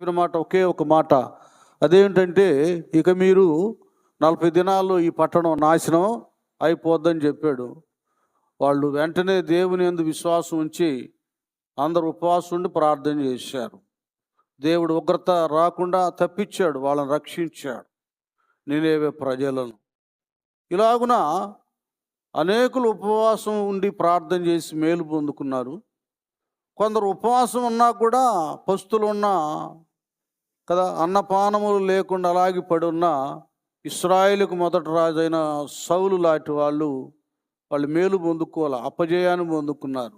చెప్పిన మాట ఒకే ఒక మాట. అదేంటంటే, ఇక మీరు 40 దినాల్లో ఈ పట్టణం నాశనం అయిపోద్దని చెప్పాడు. వాళ్ళు వెంటనే దేవుని యందు విశ్వాసం ఉంచి అందరూ ఉపవాసం ఉండి ప్రార్థన చేశారు. దేవుడు ఉగ్రత రాకుండా తప్పించాడు, వాళ్ళని రక్షించాడు, నినేవే ప్రజలను. ఇలాగున అనేకులు ఉపవాసం ఉండి ప్రార్థన చేసి మేలు పొందుకున్నారు. కొందరు ఉపవాసం ఉన్నా కూడా పస్తులు ఉన్నా కదా, అన్నపానములు లేకుండా అలాగే పడి ఉన్న ఇశ్రాయేలుకు మొదటి రాజైన సౌలు లాంటి వాళ్ళు మేలు పొందుకోవాలి, అపజయాన్ని పొందుకున్నారు.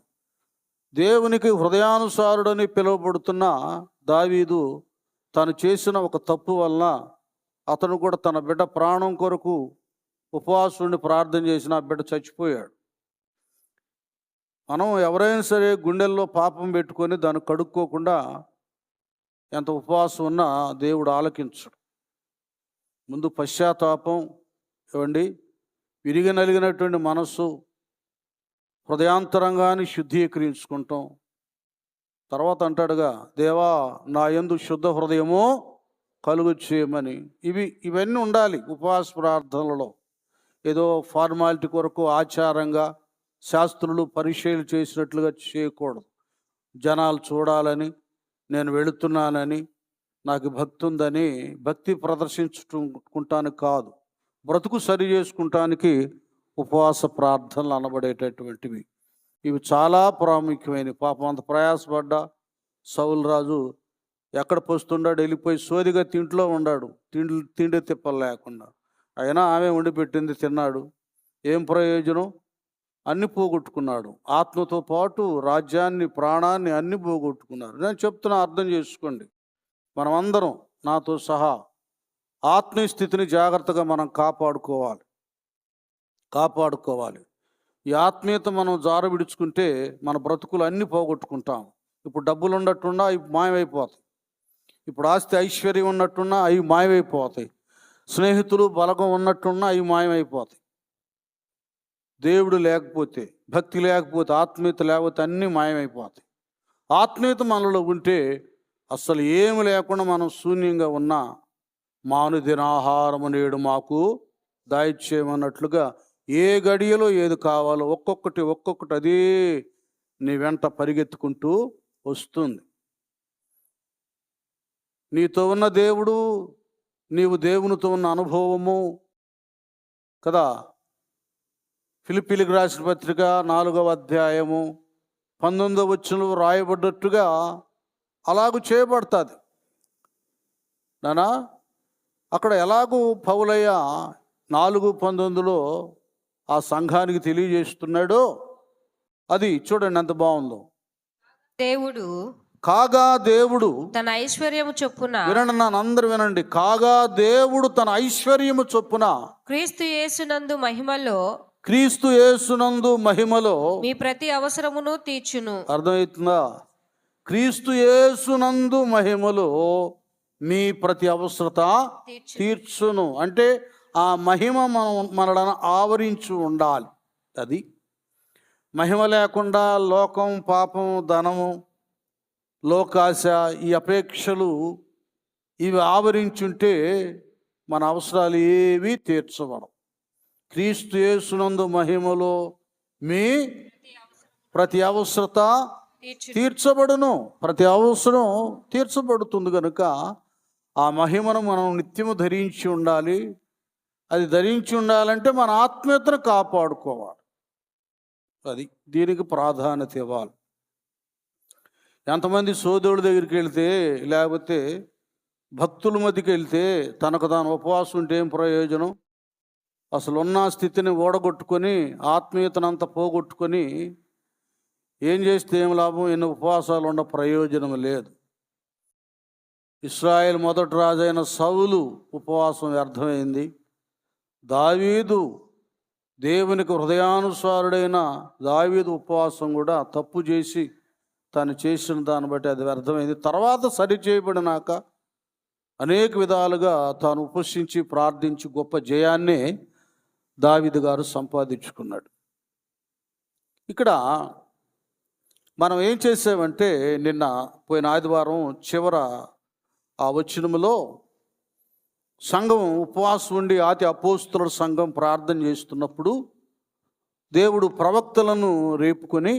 దేవునికి హృదయానుసారుడని పిలువబడుతున్న దావీదు తను చేసిన ఒక తప్పు వలన అతను కూడా తన బిడ్డ ప్రాణం కొరకు ఉపవాసం ఉండి ప్రార్థన చేసిన ఆ బిడ్డ చచ్చిపోయాడు. మనం ఎవరైనా సరే గుండెల్లో పాపం పెట్టుకొని దాన్ని కడుక్కోకుండా ఎంత ఉపవాసం ఉన్నా దేవుడు ఆలకించడు. ముందు పశ్చాత్తాపం ఇవ్వండి, విరిగి నలిగినటువంటి మనస్సు, హృదయాంతరంగాన్ని శుద్ధీకరించుకుంటాం. తర్వాత అంటాడుగా, దేవా నా యందు శుద్ధ హృదయము కలుగు చేయమని. ఇవన్నీ ఉండాలి ఉపవాస ప్రార్థనలలో. ఏదో ఫార్మాలిటీ కొరకు ఆచారంగా శాస్త్రులు పరిచయాలు చేసినట్లుగా చేయకూడదు. జనాలు చూడాలని, నేను వెళుతున్నానని, నాకు భక్తి ఉందని భక్తి ప్రదర్శించుకుంటానికి కాదు, బ్రతుకు సరి చేసుకుంటానికి ఉపవాస ప్రార్థనలు అనబడేటటువంటివి. ఇవి చాలా ప్రాముఖ్యమైనవి. పాపం అంత ప్రయాసపడ్డా సౌలు రాజు ఎక్కడ పోస్తుండాడు, వెళ్ళిపోయి సోదిగా తింట్లో ఉన్నాడు, తిండి తిప్పలు లేకుండా. అయినా ఆమె వండి పెట్టింది తిన్నాడు. ఏం ప్రయోజనం? అన్ని పోగొట్టుకున్నాడు. ఆత్మతో పాటు రాజ్యాన్ని, ప్రాణాన్ని అన్ని పోగొట్టుకున్నారు. నేను చెప్తున్నా, అర్థం చేసుకోండి. మనమందరం నాతో సహా ఆత్మీయ స్థితిని జాగ్రత్తగా మనం కాపాడుకోవాలి. ఈ ఆత్మీయత మనం జార విడుచుకుంటే మన బ్రతుకులు అన్నీ పోగొట్టుకుంటాం. ఇప్పుడు డబ్బులు ఉన్నట్టున్నా అవి మాయమైపోతాయి. ఇప్పుడు ఆస్తి ఐశ్వర్యం ఉన్నట్టున్నా అవి మాయమైపోతాయి. స్నేహితులు బలగం ఉన్నట్టున్నా అవి మాయమైపోతాయి. దేవుడు లేకపోతే, భక్తి లేకపోతే, ఆత్మీయత లేకపోతే అన్నీ మాయమైపోతాయి. ఆత్మీయత మనలో ఉంటే అసలు ఏమి లేకుండా మనం శూన్యంగా ఉన్నా మాను దినాహారము నేడు మాకు దయచేయమన్నట్లుగా ఏ గడియలో ఏది కావాలో ఒక్కొక్కటి అదే నీ వెంట పరిగెత్తుకుంటూ వస్తుంది. నీతో ఉన్న దేవుడు, నీవు దేవునితో ఉన్న అనుభవము కదా. ఫిలిప్పీలకు రాసిన పత్రిక 4వ అధ్యాయము 19వ వచనంలో రాయబడ్డట్టుగా అలాగూ చేయబడుతుంది నానా. అక్కడ ఎలాగూ పౌలయ్య 4:19లో ఆ సంఘానికి తెలియజేస్తున్నాడో అది చూడండి ఎంత బాగుందో. కాగా దేవుడు తన ఐశ్వర్యము చొప్పున, వినండి నాన్న, అందరూ వినండి. కాగా దేవుడు తన ఐశ్వర్యము చొప్పున క్రీస్తు యేసునందు మహిమలో మీ ప్రతి అవసరమును తీర్చును. అర్థమవుతుందా? క్రీస్తు యేసునందు మహిమలో మీ ప్రతి అవసరత తీర్చును. అంటే ఆ మహిమ మనలను ఆవరించి ఉండాలి. అది మహిమ లేకుండా లోకం, పాపం, ధనము, లోకాశ, ఈ అపేక్షలు ఇవి ఆవరించుంటే మన అవసరాలు ఏవి తీర్చబడవు. క్రీస్తు యేసునందు మహిమలో మీ ప్రతి అవసరత తీర్చబడును. ప్రతి అవసరం తీర్చబడుతుంది కనుక ఆ మహిమను మనం నిత్యము ధరించి ఉండాలి. అది ధరించి ఉండాలంటే మన ఆత్మీయతను కాపాడుకోవాలి. అది దీనికి ప్రాధాన్యత ఇవ్వాలి. ఎంతమంది సోదరుడి దగ్గరికి వెళ్తే, లేకపోతే భక్తుల మధ్యకి వెళ్తే తనకు తాను ఉపవాసం ఉంటే ఏం ప్రయోజనం? అసలు ఉన్న స్థితిని ఓడగొట్టుకొని ఆత్మీయతనంతా పోగొట్టుకొని ఏం చేస్తే ఏం లాభం? ఎన్ని ఉపవాసాలు ఉన్న ప్రయోజనం లేదు. ఇశ్రాయేల్ మొదటి రాజైన సౌలు ఉపవాసం వ్యర్థమైంది. దావీదు, దేవునికి హృదయానుసారుడైన దావీదు ఉపవాసం కూడా తప్పు చేసి తను చేసిన దాన్ని బట్టి అది వ్యర్థమైంది. తర్వాత సరి చేయబడినాక అనేక విధాలుగా తాను ఉపవసించి ప్రార్థించి గొప్ప జయాన్నే దావీదు గారు సంపాదించుకున్నాడు. ఇక్కడ మనం ఏం చేసామంటే, నిన్న పోయిన ఆదివారం చివర ఆ వచనములో సంఘం ఉపవాసం ఉండి ఆది అపోస్తలుల సంఘం ప్రార్థన చేస్తున్నప్పుడు దేవుడు ప్రవక్తలను రేపుకొని,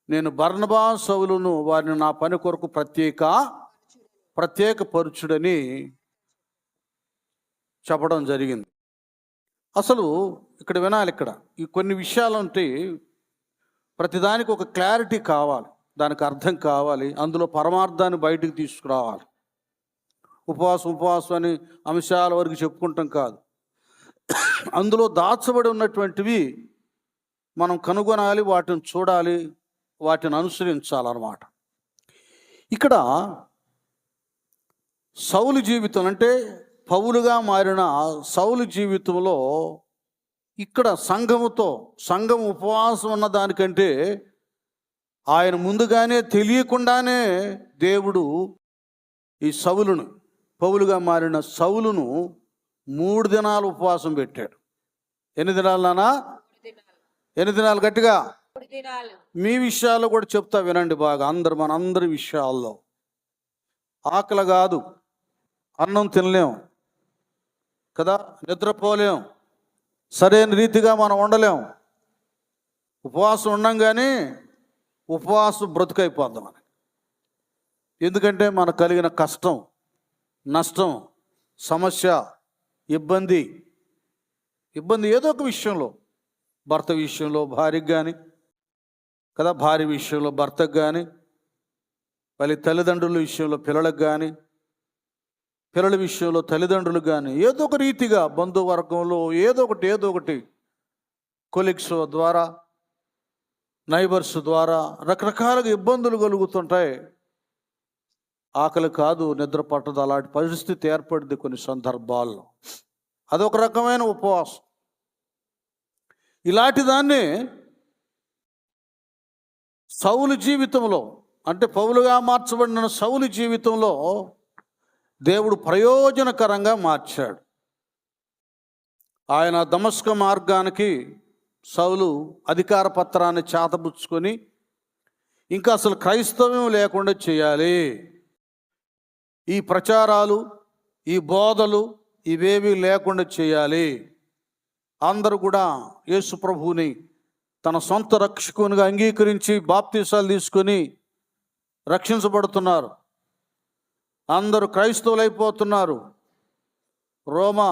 నేను బర్నబా సౌలును వారిని నా పని కొరకు ప్రత్యేకపరచుడని చెప్పడం జరిగింది. అసలు ఇక్కడ వినాలి, ఇక్కడ ఈ కొన్ని విషయాలు ఉంటే ప్రతిదానికి ఒక క్లారిటీ కావాలి, దానికి అర్థం కావాలి, అందులో పరమార్థాన్ని బయటికి తీసుకురావాలి. ఉపవాసం అని అంశాల వరకు చెప్పుకుంటాం కాదు, అందులో దాచబడి ఉన్నటువంటివి మనం కనుగొనాలి, వాటిని చూడాలి, వాటిని అనుసరించాలన్నమాట. ఇక్కడ సౌలు జీవితం అంటే పౌలుగా మారిన సౌలు జీవితంలో ఇక్కడ సంఘం ఉపవాసం ఉన్న దానికంటే ఆయన ముందుగానే తెలియకుండానే దేవుడు ఈ సౌలును, పౌలుగా మారిన సౌలును 3 దినాలు ఉపవాసం పెట్టాడు. ఎన్ని దినాలు నానా? 8 దినాలు. గట్టిగా మీ విషయాల్లో కూడా చెప్తా వినండి బాగా. మనందరి విషయాల్లో ఆకలి కాదు, అన్నం తినలేం కదా, నిద్రపోలేం, సరైన రీతిగా మనం ఉండలేం. ఉపవాసం ఉండం కానీ ఉపవాసం బ్రతుకైపోద్దాం మనకి. ఎందుకంటే మనకు కలిగిన కష్టం, నష్టం, సమస్య, ఇబ్బంది ఏదో ఒక విషయంలో, భర్త విషయంలో భార్యకు కానీ కదా, భార్య విషయంలో భర్తకు కానీ, మళ్ళీ తల్లిదండ్రుల విషయంలో పిల్లలకు కానీ, పిల్లల విషయంలో తల్లిదండ్రులు కానీ, ఏదో ఒక రీతిగా బంధువర్గంలో ఏదో ఒకటి కొలీగ్స్ ద్వారా, నైబర్స్ ద్వారా రకరకాలుగా ఇబ్బందులు కలుగుతుంటాయి. ఆకలి కాదు, నిద్ర పట్టదు, అలాంటి పరిస్థితి ఏర్పడింది కొన్ని సందర్భాల్లో. అదొక రకమైన ఉపవాసం. ఇలాంటి దాన్ని సౌలు జీవితంలో, అంటే పౌలుగా మార్చబడిన సౌలు జీవితంలో దేవుడు ప్రయోజనకరంగా మార్చాడు. ఆయన దమస్క మార్గానికి సౌలు అధికార పత్రాన్ని చేతబుచ్చుకొని ఇంకా అసలు క్రైస్తవ్యం లేకుండా చేయాలి, ఈ ప్రచారాలు, ఈ బోధలు ఇవేవి లేకుండా చేయాలి, అందరూ కూడా యేసు ప్రభువుని తన సొంత రక్షకునిగా అంగీకరించి బాప్తీసాలు తీసుకొని రక్షించబడుతున్నారు, అందరూ క్రైస్తవులైపోతున్నారు, రోమా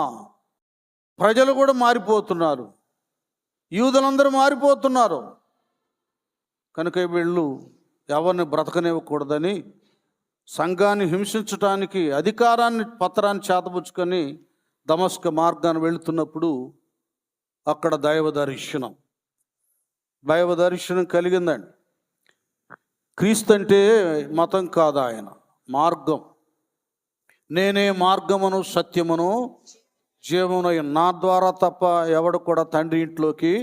ప్రజలు కూడా మారిపోతున్నారు, యూదులందరూ మారిపోతున్నారు. కనుక వీళ్ళు ఎవరిని బ్రతకనివ్వకూడదని సంఘాన్ని హింసించడానికి పత్రాన్ని చేతపుచ్చుకొని దమస్క మార్గాన్ని వెళుతున్నప్పుడు అక్కడ దైవ దర్శనం కలిగిందండి. క్రీస్తు అంటే మతం కాదు, ఆయన మార్గం. నేనే మార్గమును సత్యమును జీవమును, నా ద్వారా తప్ప ఎవడు కూడా తండ్రి ఇంట్లోకి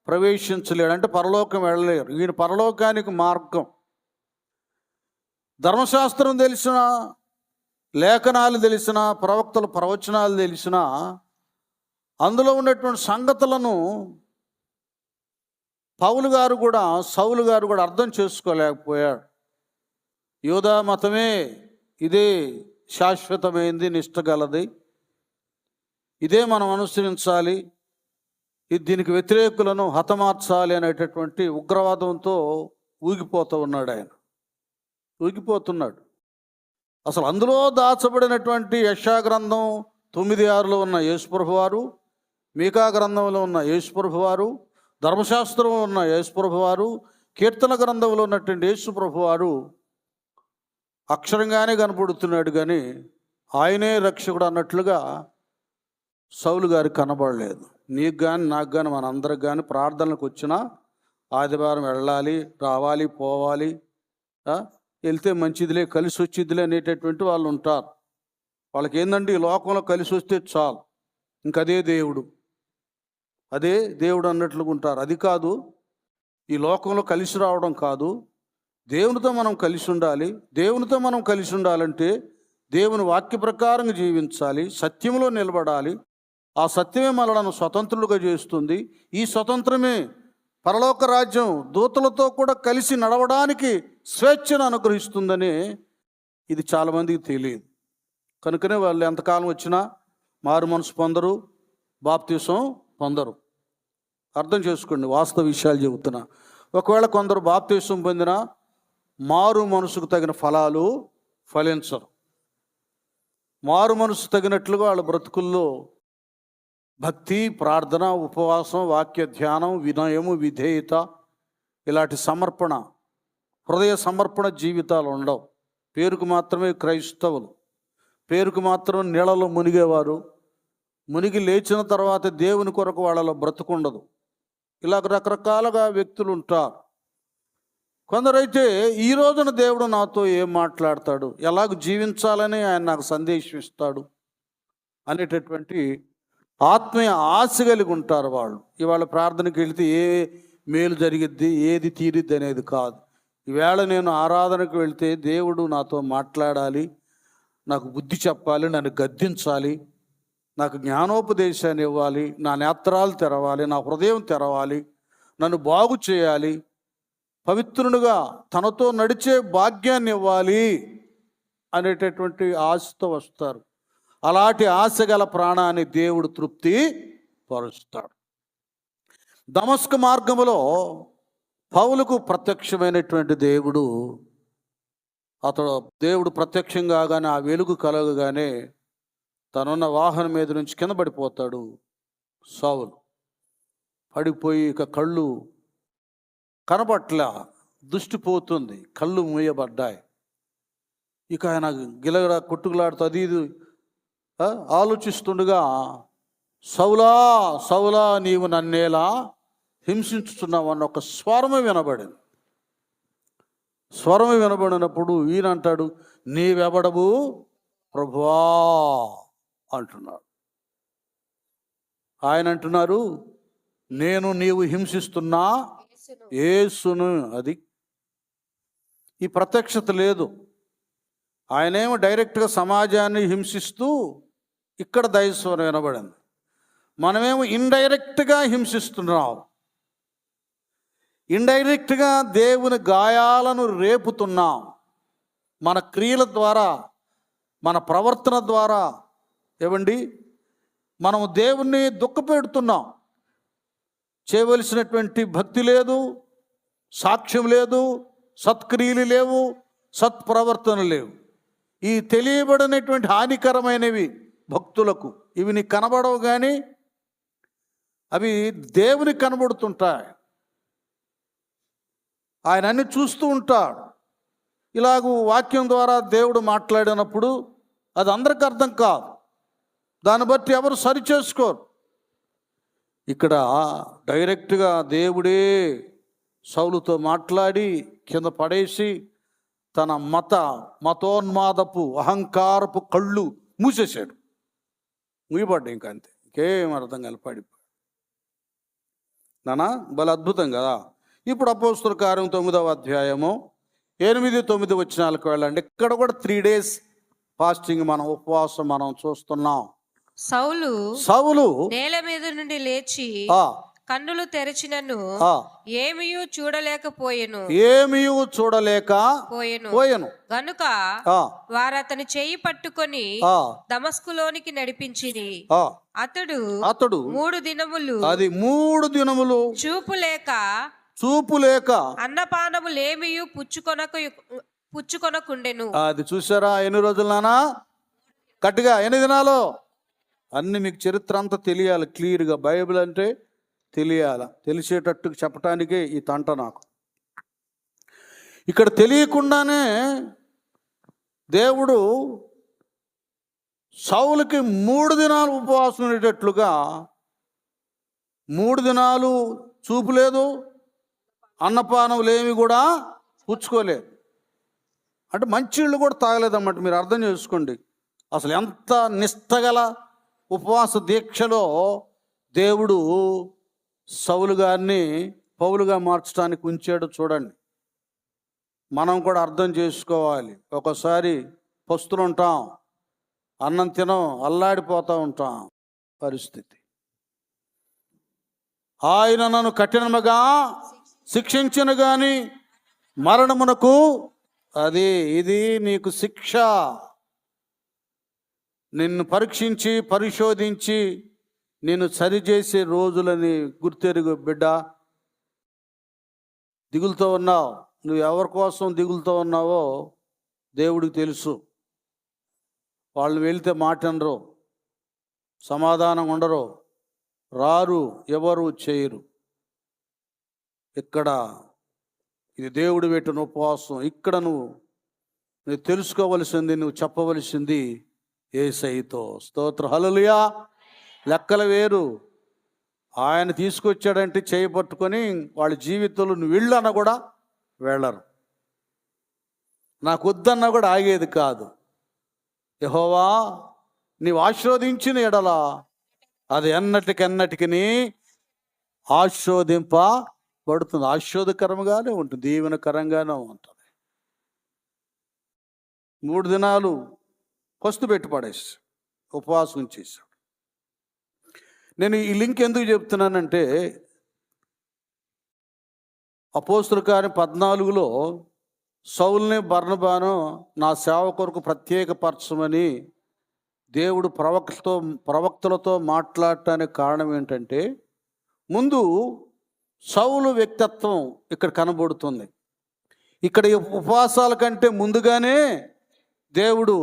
ప్రవేశించలేడు, అంటే పరలోకం వెళ్ళలేరు. ఈయన పరలోకానికి మార్గం. ధర్మశాస్త్రం తెలిసిన, లేఖనాలు తెలిసిన, ప్రవక్తల ప్రవచనాలు తెలిసిన, అందులో ఉన్నటువంటి సంగతులను సౌలు గారు కూడా అర్థం చేసుకోలేకపోయాడు. యూదా మతమే ఇదే శాశ్వతమైంది, నిష్ఠగలది, ఇదే మనం అనుసరించాలి, దీనికి వ్యతిరేకులను హతమార్చాలి అనేటటువంటి ఉగ్రవాదంతో ఊగిపోతున్నాడు. అసలు అందులో దాచబడినటువంటి యెషయా గ్రంథం 9:6లో ఉన్న యేసుప్రభువారు, మీకా గ్రంథంలో ఉన్న యేసుప్రభువారు, ధర్మశాస్త్రంలో ఉన్న యేసుప్రభువారు, కీర్తన గ్రంథంలో ఉన్నటువంటి యేసుప్రభువారు అక్షరంగానే కనపడుతున్నాడు, కానీ ఆయనే రక్షకుడు అన్నట్లుగా సౌలు గారికి కనబడలేదు. నీకు కానీ నాకు కానీ మనందరికి కానీ ప్రార్థనలకు వచ్చినా ఆదివారం వెళ్ళాలి, రావాలి, పోవాలి, వెళ్తే మంచిదిలే, కలిసి వచ్చిదిలే అనేటటువంటి వాళ్ళు ఉంటారు. వాళ్ళకి ఏంటంటే ఈ లోకంలో కలిసి వస్తే చాలు, ఇంకదే దేవుడు అన్నట్లుగా ఉంటారు. అది కాదు, ఈ లోకంలో కలిసి రావడం కాదు, దేవునితో మనం కలిసి ఉండాలి. దేవునితో మనం కలిసి ఉండాలంటే దేవుని వాక్య ప్రకారం జీవించాలి, సత్యంలో నిలబడాలి. ఆ సత్యమే మనలను స్వతంత్రులుగా చేస్తుంది. ఈ స్వతంత్రమే పరలోక రాజ్యం దూతలతో కూడా కలిసి నడవడానికి స్వేచ్ఛను అనుగ్రహిస్తుందని ఇది చాలామందికి తెలియదు. కనుకనే వాళ్ళు ఎంతకాలం వచ్చినా మారు మనసు పొందరు, బాప్తీసం పొందరు. అర్థం చేసుకోండి, వాస్తవ విషయాలు చెబుతున్నా. ఒకవేళ కొందరు బాప్తీసం పొందినా మారు మనసుకు తగిన ఫలాలు ఫలించరు. మారు మనసు తగినట్లుగా వాళ్ళ బ్రతుకుల్లో భక్తి, ప్రార్థన, ఉపవాసం, వాక్య ధ్యానం, వినయము, విధేయత, ఇలాంటి సమర్పణ, హృదయ సమర్పణ జీవితాలు ఉండవు. పేరుకు మాత్రమే క్రైస్తవులు, పేరుకు మాత్రం నీళ్ళలో మునిగేవారు, మునిగి లేచిన తర్వాత దేవుని కొరకు వాళ్ళలో బ్రతుకుండదు. ఇలాగ రకరకాలుగా వ్యక్తులు ఉంటారు. కొందరైతే ఈ రోజున దేవుడు నాతో ఏం మాట్లాడతాడు, ఎలాగ జీవించాలని ఆయన నాకు సందేశం ఇస్తాడు అనేటటువంటి ఆత్మీయ ఆశ కలిగి ఉంటారు వాళ్ళు. ఇవాళ ప్రార్థనకి వెళితే ఏ మేలు జరిగిద్ది, ఏది తీరిద్ది అనేది కాదు. ఈవేళ నేను ఆరాధనకు వెళ్తే దేవుడు నాతో మాట్లాడాలి, నాకు బుద్ధి చెప్పాలి, నన్ను గద్దించాలి, నాకు జ్ఞానోపదేశాన్ని ఇవ్వాలి, నా నేత్రాలు తెరవాలి, నా హృదయం తెరవాలి, నన్ను బాగు చేయాలి, పవిత్రునిగా తనతో నడిచే భాగ్యాన్ని ఇవ్వాలి అనేటటువంటి ఆశతో వస్తారు. అలాంటి ఆశ గల ప్రాణాన్ని దేవుడు తృప్తి పరుస్తాడు. దమస్కు మార్గములో పౌలుకు ప్రత్యక్షమైనటువంటి దేవుడు ప్రత్యక్షం కాగానే, ఆ వెలుగు కలగగానే తనున్న వాహనం మీద నుంచి కింద పడిపోతాడు సౌలు. పడిపోయి ఇక కళ్ళు కనబట్ల, దృష్టి పోతుంది, కళ్ళు మూయబడ్డాయి. ఇక ఆయన గిలగడ కొట్టుకులాడుతూ అది ఇది ఆలోచిస్తుండగా, సౌలా సౌలా నీవు నన్నేలా హింసించుతున్నావు అన్న ఒక స్వరము వినబడింది. స్వరము వినబడినప్పుడు ఈయన అంటాడు, నీవెవడవు ప్రభువా అంటున్నాడు. ఆయన అంటున్నారు, నేను నీవు హింసిస్తున్నా యేసును. అది ఈ ప్రత్యక్షత లేదు. ఆయనేమో డైరెక్ట్గా సమాజాన్ని హింసిస్తూ ఇక్కడ దైవస్వరం వినబడింది. మనమేమో ఇండైరెక్ట్గా హింసిస్తున్నాం. ఇండైరెక్ట్గా దేవుని గాయాలను రేపుతున్నాం. మన క్రియల ద్వారా, మన ప్రవర్తన ద్వారా ఏమండి మనం దేవుణ్ణి దుఃఖపెడుతున్నాం. చేయవలసినటువంటి భక్తి లేదు, సాక్ష్యం లేదు, సత్క్రియలు లేవు, సత్ప్రవర్తన లేవు. ఈ తెలియబడినటువంటి హానికరమైనవి భక్తులకు ఇవి నీకు కనబడవు, కానీ అవి దేవునికి కనబడుతుంటాయి. ఆయన అన్ని చూస్తూ ఉంటాడు. ఇలాగూ వాక్యం ద్వారా దేవుడు మాట్లాడినప్పుడు అది అందరికి అర్థం కాదు, దాన్ని బట్టి ఎవరు సరి చేసుకోరు. ఇక్కడ డైరెక్ట్గా దేవుడే సౌలుతో మాట్లాడి కింద పడేసి తన మతోన్మాదపు అహంకారపు కళ్ళు మూసేశాడు. మూయబడ్డా, ఇంకా అంతే, ఇంకేం అర్థం కాదు, పడిపోయాడు. నానా భలే అద్భుతం కదా. ఇప్పుడు అపోస్తలుల కార్యం 9వ అధ్యాయము 8-9 వచనాలకు వెళ్ళండి. ఇక్కడ కూడా 3 days ఫాస్టింగ్, మనం ఉపవాసం మనం చూస్తున్నాం. సౌలు నేల మీద నుండి లేచి కన్నులు తెరచినను ఏమీయూ చూడలేకపోయెను గనుక వారు అతని చెయ్యి పట్టుకొని దమస్కులోనికి నడిపించిరి. అతడు 3 దినములు చూపు లేక అన్నపానములేమియూ పుచ్చుకొనకుండెను. అది చూసారా? ఎన్ని రోజులు నానా? గట్టిగా 8 దినాలు. అన్ని మీకు చరిత్ర అంతా తెలియాలి క్లియర్గా. బైబిల్ అంటే తెలియాల, తెలిసేటట్టు చెప్పటానికే ఈ తంట నాకు. ఇక్కడ తెలియకుండానే దేవుడు సౌలుకి 3 దినాలు ఉపవాసం ఉండేటట్లుగా, 3 దినాలు చూపు లేదు, అన్నపానములు ఏమి కూడా పుచ్చుకోలేదు. అంటే మంచిళ్ళు కూడా తాగలేదన్నమాట. మీరు అర్థం చేసుకోండి అసలు ఎంత నిష్టగల ఉపవాస దీక్షలో దేవుడు సౌలు గారిని పౌలుగా మార్చడానికి ఉంచాడు. చూడండి, మనం కూడా అర్థం చేసుకోవాలి. ఒకసారి పస్తులు ఉంటాం, అన్నం తినం, అల్లాడిపోతూ ఉంటాం పరిస్థితి. ఆయన నన్ను కఠినముగా శిక్షించిన గాని మరణమునకు ఇది నీకు శిక్ష. నిన్ను పరీక్షించి పరిశోధించి నిన్ను సరిచేసే రోజులని గుర్తెరుగు బిడ్డ. దిగులుతో ఉన్నావు, నువ్వు ఎవరి కోసం దిగులుతో ఉన్నావో దేవుడికి తెలుసు. వాళ్ళు వెళ్తే మాట అనరు, సమాధానం ఉండరు, రారు, ఎవరు చేయరు. ఇక్కడ ఇది దేవుడు పెట్టిన ఉపవాసం. ఇక్కడ నువ్వు తెలుసుకోవలసింది, నువ్వు చెప్పవలసింది యేసయ్యతో. స్తోత్రం, హల్లెలూయా. లెక్కలు వేరు. ఆయన తీసుకొచ్చాడంటే చేయి పట్టుకొని వాళ్ళ జీవితంలో నువ్వు వెళ్ళన్నా కూడా వెళ్ళరు, నాకు వద్దన్నా కూడా ఆగేది కాదు. యెహోవా నీవు ఆశీర్వదించిన ఎడల అది ఎన్నటికెన్నటికి ఆశీర్వదింపబడుతుంది. ఆశీర్వదకరంగానే ఉంటుంది, దీవెనకరంగానే ఉంటుంది. 3 దినాలు పస్తు పెట్టి పడేసి ఉపవాసం చేశాడు. నేను ఈ లింక్ ఎందుకు చెప్తున్నానంటే, అపోస్తలుల కార్యం 14లో సౌలుని బర్నబాను నా సేవ కొరకు ప్రత్యేకపరచమని దేవుడు ప్రవక్తలతో మాట్లాడటానికి కారణం ఏంటంటే, ముందు సౌలు వ్యక్తిత్వం ఇక్కడ కనబడుతుంది. ఇక్కడ ఉపవాసాల కంటే ముందుగానే దేవుడు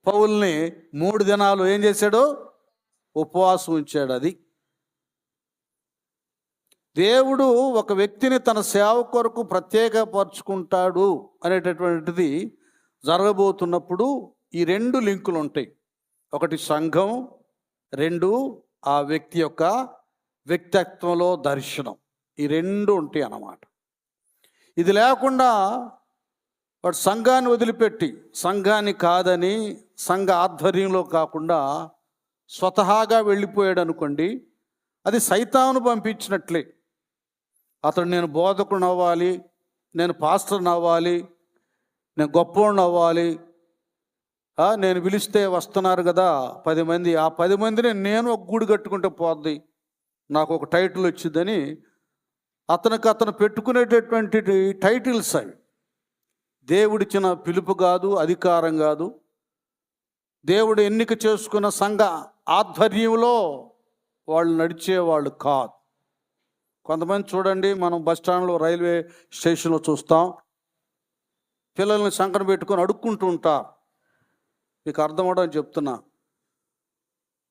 పౌలుని 3 దినాలు ఏం చేశాడు? ఉపవాసం ఉంచాడు. అది దేవుడు ఒక వ్యక్తిని తన సేవ కొరకు ప్రత్యేకపరుచుకుంటాడు అనేటటువంటిది జరగబోతున్నప్పుడు ఈ 2 లింకులు ఉంటాయి. ఒకటి సంఘం, 2 ఆ వ్యక్తి యొక్క వ్యక్తిత్వంలో దర్శనం. ఈ 2 ఉంటాయి అన్నమాట. ఇది లేకుండా వాడు సంఘాన్ని వదిలిపెట్టి, సంఘాన్ని కాదని సంఘ ఆధ్వర్యంలో కాకుండా స్వతహాగా వెళ్ళిపోయాడు అనుకోండి, అది సైతాను పంపించినట్లే. అతడు నేను బోధకుడు అవ్వాలి, నేను పాస్టర్ని అవ్వాలి, నేను గొప్పవాడిని అవ్వాలి, నేను పిలిస్తే వస్తున్నారు కదా 10 మంది, ఆ 10 మందిని నేను ఒక గూడు కట్టుకుంటే పోద్ది, నాకు ఒక టైటిల్ వచ్చిందని అతను పెట్టుకునేటటువంటి టైటిల్స్ అవి. దేవుడిచ్చిన పిలుపు కాదు, అధికారం కాదు. దేవుడు ఎన్నిక చేసుకున్న సంఘ ఆధ్వర్యంలో వాళ్ళు నడిచేవాళ్ళు కాదు. కొంతమంది చూడండి, మనం బస్ స్టాండ్లో, రైల్వే స్టేషన్లో చూస్తాం, పిల్లల్ని సంకన పెట్టుకొని అడుక్కుంటూ ఉంటారు. మీకు అర్థం అవడం చెప్తున్నా.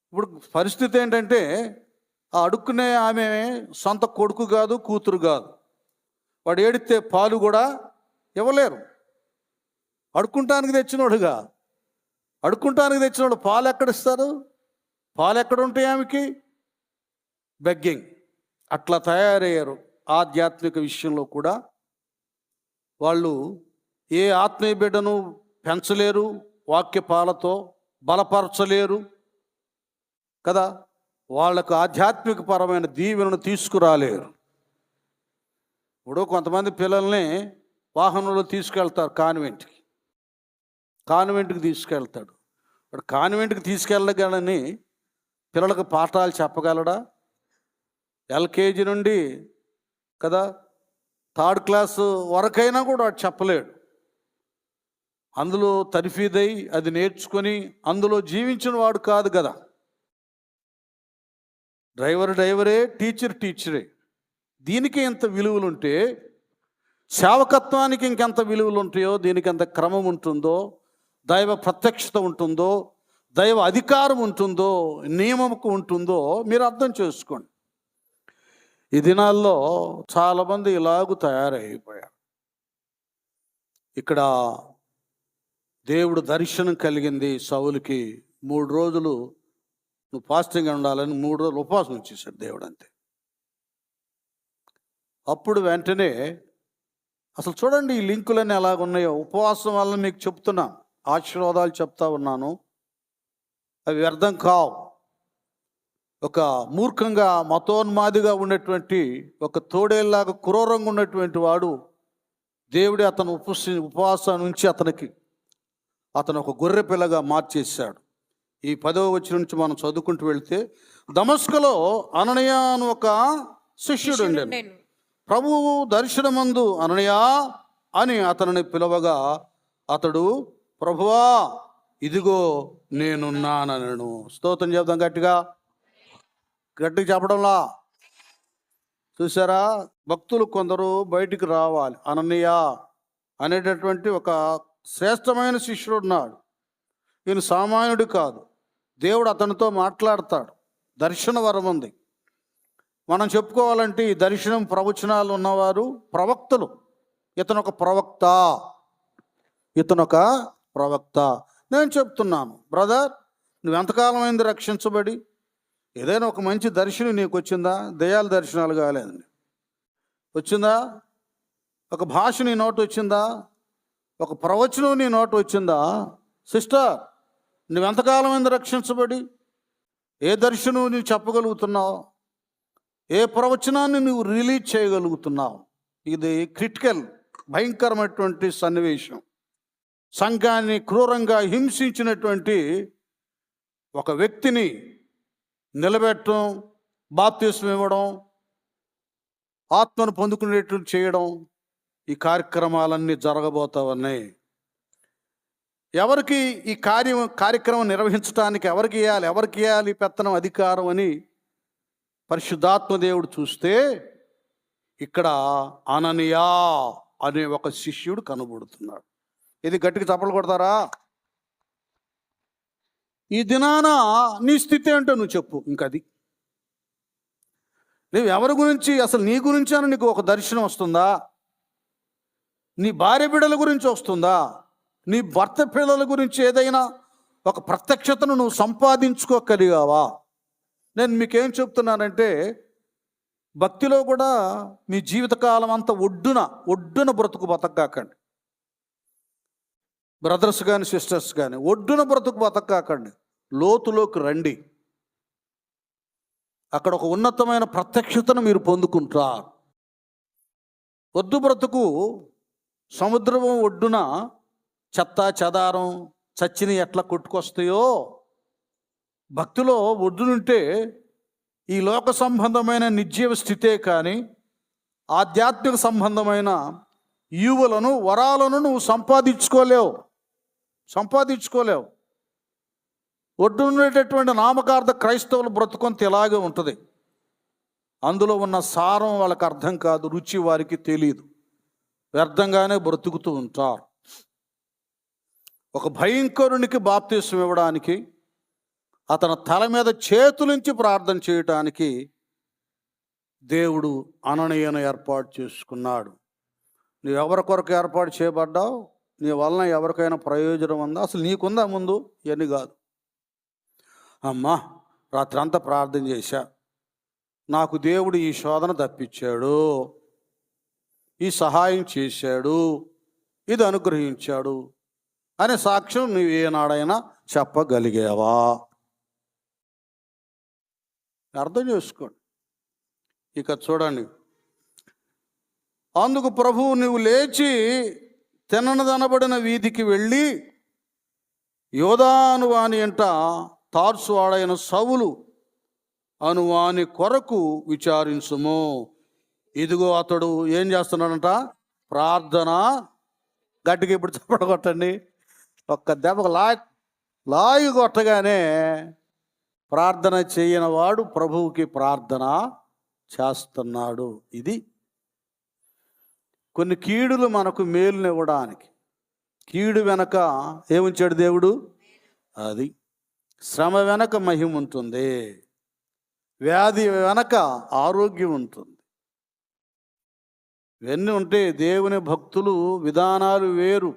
ఇప్పుడు పరిస్థితి ఏంటంటే, ఆ అడుక్కునే ఆమె సొంత కొడుకు కాదు, కూతురు కాదు. వాడు ఏడితే పాలు కూడా ఇవ్వలేరు. అడుక్కుంటానికి తెచ్చినోడుగా, అడుక్కుంటానికి తెచ్చినోడు పాలు ఎక్కడిస్తారు? పాలు ఎక్కడ ఉంటాయి ఆమెకి? బెగ్గింగ్. అట్లా తయారయ్యారు. ఆధ్యాత్మిక విషయంలో కూడా వాళ్ళు ఏ ఆత్మీయ బిడ్డను పెంచలేరు, వాక్య పాలతో బలపరచలేరు కదా, వాళ్ళకు ఆధ్యాత్మిక పరమైన దీవెనను తీసుకురాలేరు. ఇప్పుడు కొంతమంది పిల్లల్ని వాహనంలో తీసుకెళ్తారు కాన్వెంట్కి తీసుకెళ్తాడు. వాడు కాన్వెంట్కి తీసుకెళ్ళగలని పిల్లలకు పాఠాలు చెప్పగలడా? ఎల్కేజీ నుండి కదా 3rd క్లాసు వరకైనా కూడా వాడు చెప్పలేడు. అందులో తర్ఫీదై అది నేర్చుకొని అందులో జీవించిన వాడు కాదు కదా. డ్రైవరే, టీచరే. దీనికి ఎంత విలువలుంటే సేవకత్వానికి ఇంకెంత విలువలు ఉంటాయో, దీనికి ఎంత క్రమం ఉంటుందో, దైవ ప్రత్యక్షత ఉంటుందో, దైవ అధికారం ఉంటుందో, నియమముకు ఉంటుందో మీరు అర్థం చేసుకోండి. ఈ దినాల్లో చాలామంది ఇలాగూ తయారైపోయారు. ఇక్కడ దేవుడు దర్శనం కలిగింది సౌలుకి. 3 రోజులు నువ్వు ఫాస్టింగ్ ఉండాలని 3 రోజులు ఉపవాసం చేశాడు దేవుడు, అంతే. అప్పుడు వెంటనే అసలు చూడండి ఈ లింకులన్నీ ఎలాగున్నాయో. ఉపవాసం వల్ల మీకు చెప్తున్నా, ఆశీర్వాదాలు చెప్తా ఉన్నాను, అవి వ్యర్థం కావు. ఒక మూర్ఖంగా మతోన్మాదిగా ఉన్నటువంటి, ఒక తోడేలాగా క్రూరంగా ఉన్నటువంటి వాడు దేవుడి అతను ఉపవాసం నుంచి అతను ఒక గొర్రె పిల్లగా మార్చేశాడు. ఈ 10వ వచనం నుంచి మనం చదువుకుంటూ వెళ్తే, దమస్కులో అననీయ అని ఒక శిష్యుడు ఉండేను. ప్రభువు దర్శనమందు అననీయ అని అతనిని పిలవగా అతడు, ప్రభువా ఇదిగో నేనున్నానను. స్తోత్రం చెప్దాం గట్టిగా. గట్టిగా చెప్పడంలా చూసారా, భక్తులు కొందరు బయటికి రావాలి. అననీయ అనేటటువంటి ఒక శ్రేష్టమైన శిష్యుడు ఉన్నాడు. ఈయన సామాన్యుడు కాదు. దేవుడు అతనితో మాట్లాడతాడు. దర్శన వరం ఉంది. మనం చెప్పుకోవాలంటే ఈ దర్శనం ప్రవచనాలు ఉన్నవారు ప్రవక్తలు. ఇతనొక ప్రవక్త. నేను చెప్తున్నాను, బ్రదర్, నువ్వు ఎంతకాలం అయింది రక్షించబడి? ఏదైనా ఒక మంచి దర్శనం నీకు వచ్చిందా? దయాల దర్శనాలు కాలేదండి. వచ్చిందా? ఒక భాష నీ నోటు వచ్చిందా? ఒక ప్రవచనం నీ నోటు వచ్చిందా? సిస్టర్, నువ్వు ఎంతకాలం అయింది రక్షించబడి? ఏ దర్శనం నువ్వు చెప్పగలుగుతున్నావు? ఏ ప్రవచనాన్ని నువ్వు రిలీజ్ చేయగలుగుతున్నావు? ఇది క్రిటికల్, భయంకరమైనటువంటి సన్నివేశం. సంఘాన్ని క్రూరంగా హింసించినటువంటి ఒక వ్యక్తిని నిలబెట్టడం, బాప్తిస్మం ఇవ్వడం, ఆత్మను పొందుకునేట్లు చేయడం, ఈ కార్యక్రమాలన్నీ జరగబోతా ఉన్నాయి. ఎవరికి ఈ కార్యక్రమం నిర్వహించడానికి ఎవరికి ఇవ్వాలి పెత్తనం, అధికారం అని పరిశుద్ధాత్మ దేవుడు చూస్తే ఇక్కడ అననీయ అనే ఒక శిష్యుడు కనబడుతున్నాడు. ఇది గట్టిగా చప్పలు కొడతారా? ఈ దినాన నీ స్థితి ఏంటో నువ్వు చెప్పు. ఇంకది నువ్వు ఎవరి గురించి, అసలు నీ గురించి అని నీకు ఒక దర్శనం వస్తుందా? నీ భార్య బిడ్డల గురించి వస్తుందా? నీ భర్త పిల్లల గురించి ఏదైనా ఒక ప్రత్యక్షతను నువ్వు సంపాదించుకోగలిగావా? నేను మీకేం చెప్తున్నానంటే, భక్తిలో కూడా మీ జీవితకాలం అంతా ఒడ్డున బ్రతుకు బతకాకండి. బ్రదర్స్ కానీ సిస్టర్స్ కానీ ఒడ్డున బ్రతుకు బతకాకండి. లోతులోకి రండి. అక్కడ ఒక ఉన్నతమైన ప్రత్యక్షతను మీరు పొందుకుంటారు. ఒడ్డు బ్రతుకు సముద్రం ఒడ్డున చెత్త చెదారం చచ్చిని ఎట్లా కొట్టుకొస్తాయో, భక్తిలో ఒడ్డునుంటే ఈ లోక సంబంధమైన నిర్జీవ స్థితే కానీ ఆధ్యాత్మిక సంబంధమైన ఈవులను, వరాలను నువ్వు సంపాదించుకోలేవు. ఒడ్డునేటటువంటి నామకార్థ క్రైస్తవుల బ్రతుకంత ఇలాగే ఉంటుంది. అందులో ఉన్న సారం వాళ్ళకి అర్థం కాదు, రుచి వారికి తెలియదు, వ్యర్థంగానే బ్రతుకుతూ ఉంటారు. ఒక భయంకరునికి బాప్తిస్మం ఇవ్వడానికి, అతని తల మీద చేతులుంచి ప్రార్థన చేయటానికి దేవుడు అననీయను ఏర్పాటు చేసుకున్నాడు. నువ్వు ఎవరి కొరకు ఏర్పాటు చేయబడ్డావు? నీ వలన ఎవరికైనా ప్రయోజనం ఉందా? అసలు నీకుందా ముందు? ఇవన్నీ కాదు. అమ్మా, రాత్రంతా ప్రార్థన చేశా, నాకు దేవుడు ఈ శోధన తప్పించాడు, ఈ సహాయం చేశాడు, ఇది అనుగ్రహించాడు అనే సాక్ష్యం నువ్వు ఏనాడైనా చెప్పగలిగావా? అర్థం చేసుకోండి. ఇక చూడండి, అందుకు ప్రభువు నువ్వు లేచి తిన్నదనబడిన వీధికి వెళ్ళి యోధాను వాని ఎంట తార్సు వాడైన సౌలు అను వాని కొరకు విచారించుము. ఇదిగో అతడు ఏం చేస్తున్నాడంట? ప్రార్థన. గట్టిగా ఇప్పుడు చెప్పడగొట్టండి. ఒక్క దెబ్బకు లాగి కొట్టగానే ప్రార్థన చేయని వాడు ప్రభువుకి ప్రార్థన చేస్తున్నాడు. ఇది కొన్ని కీడులు మనకు మేలునివ్వడానికి. కీడు వెనక ఏముంచాడు దేవుడు? అది శ్రమ వెనక మహిమ ఉంటుంది, వ్యాధి వెనక ఆరోగ్యం ఉంటుంది. ఇవన్నీ ఉంటే దేవుని భక్తులు విధానాలు వేరు.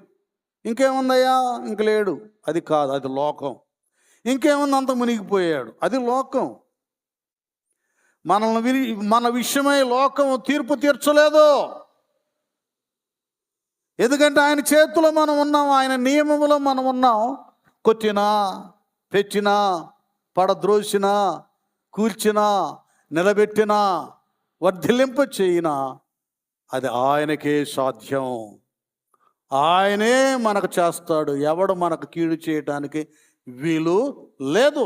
ఇంకేముందయ్యా? ఇంక లేడు, అది కాదు, అది లోకం. ఇంకేముంది? అంత మునిగిపోయాడు, అది లోకం. మన విషయమై లోకం తీర్పు తీర్చలేదు. ఎందుకంటే ఆయన చేతిలో మనం ఉన్నాం, ఆయన నియమములో మనం ఉన్నాం. కొట్టినా, పెట్టినా, పడద్రోసినా, కూల్చినా, నిలబెట్టినా, వర్ధిల్లింప చేయినా అది ఆయనకే సాధ్యం. ఆయనే మనకు చేస్తాడు. ఎవడు మనకు కీడు చేయటానికి వీలు లేదు.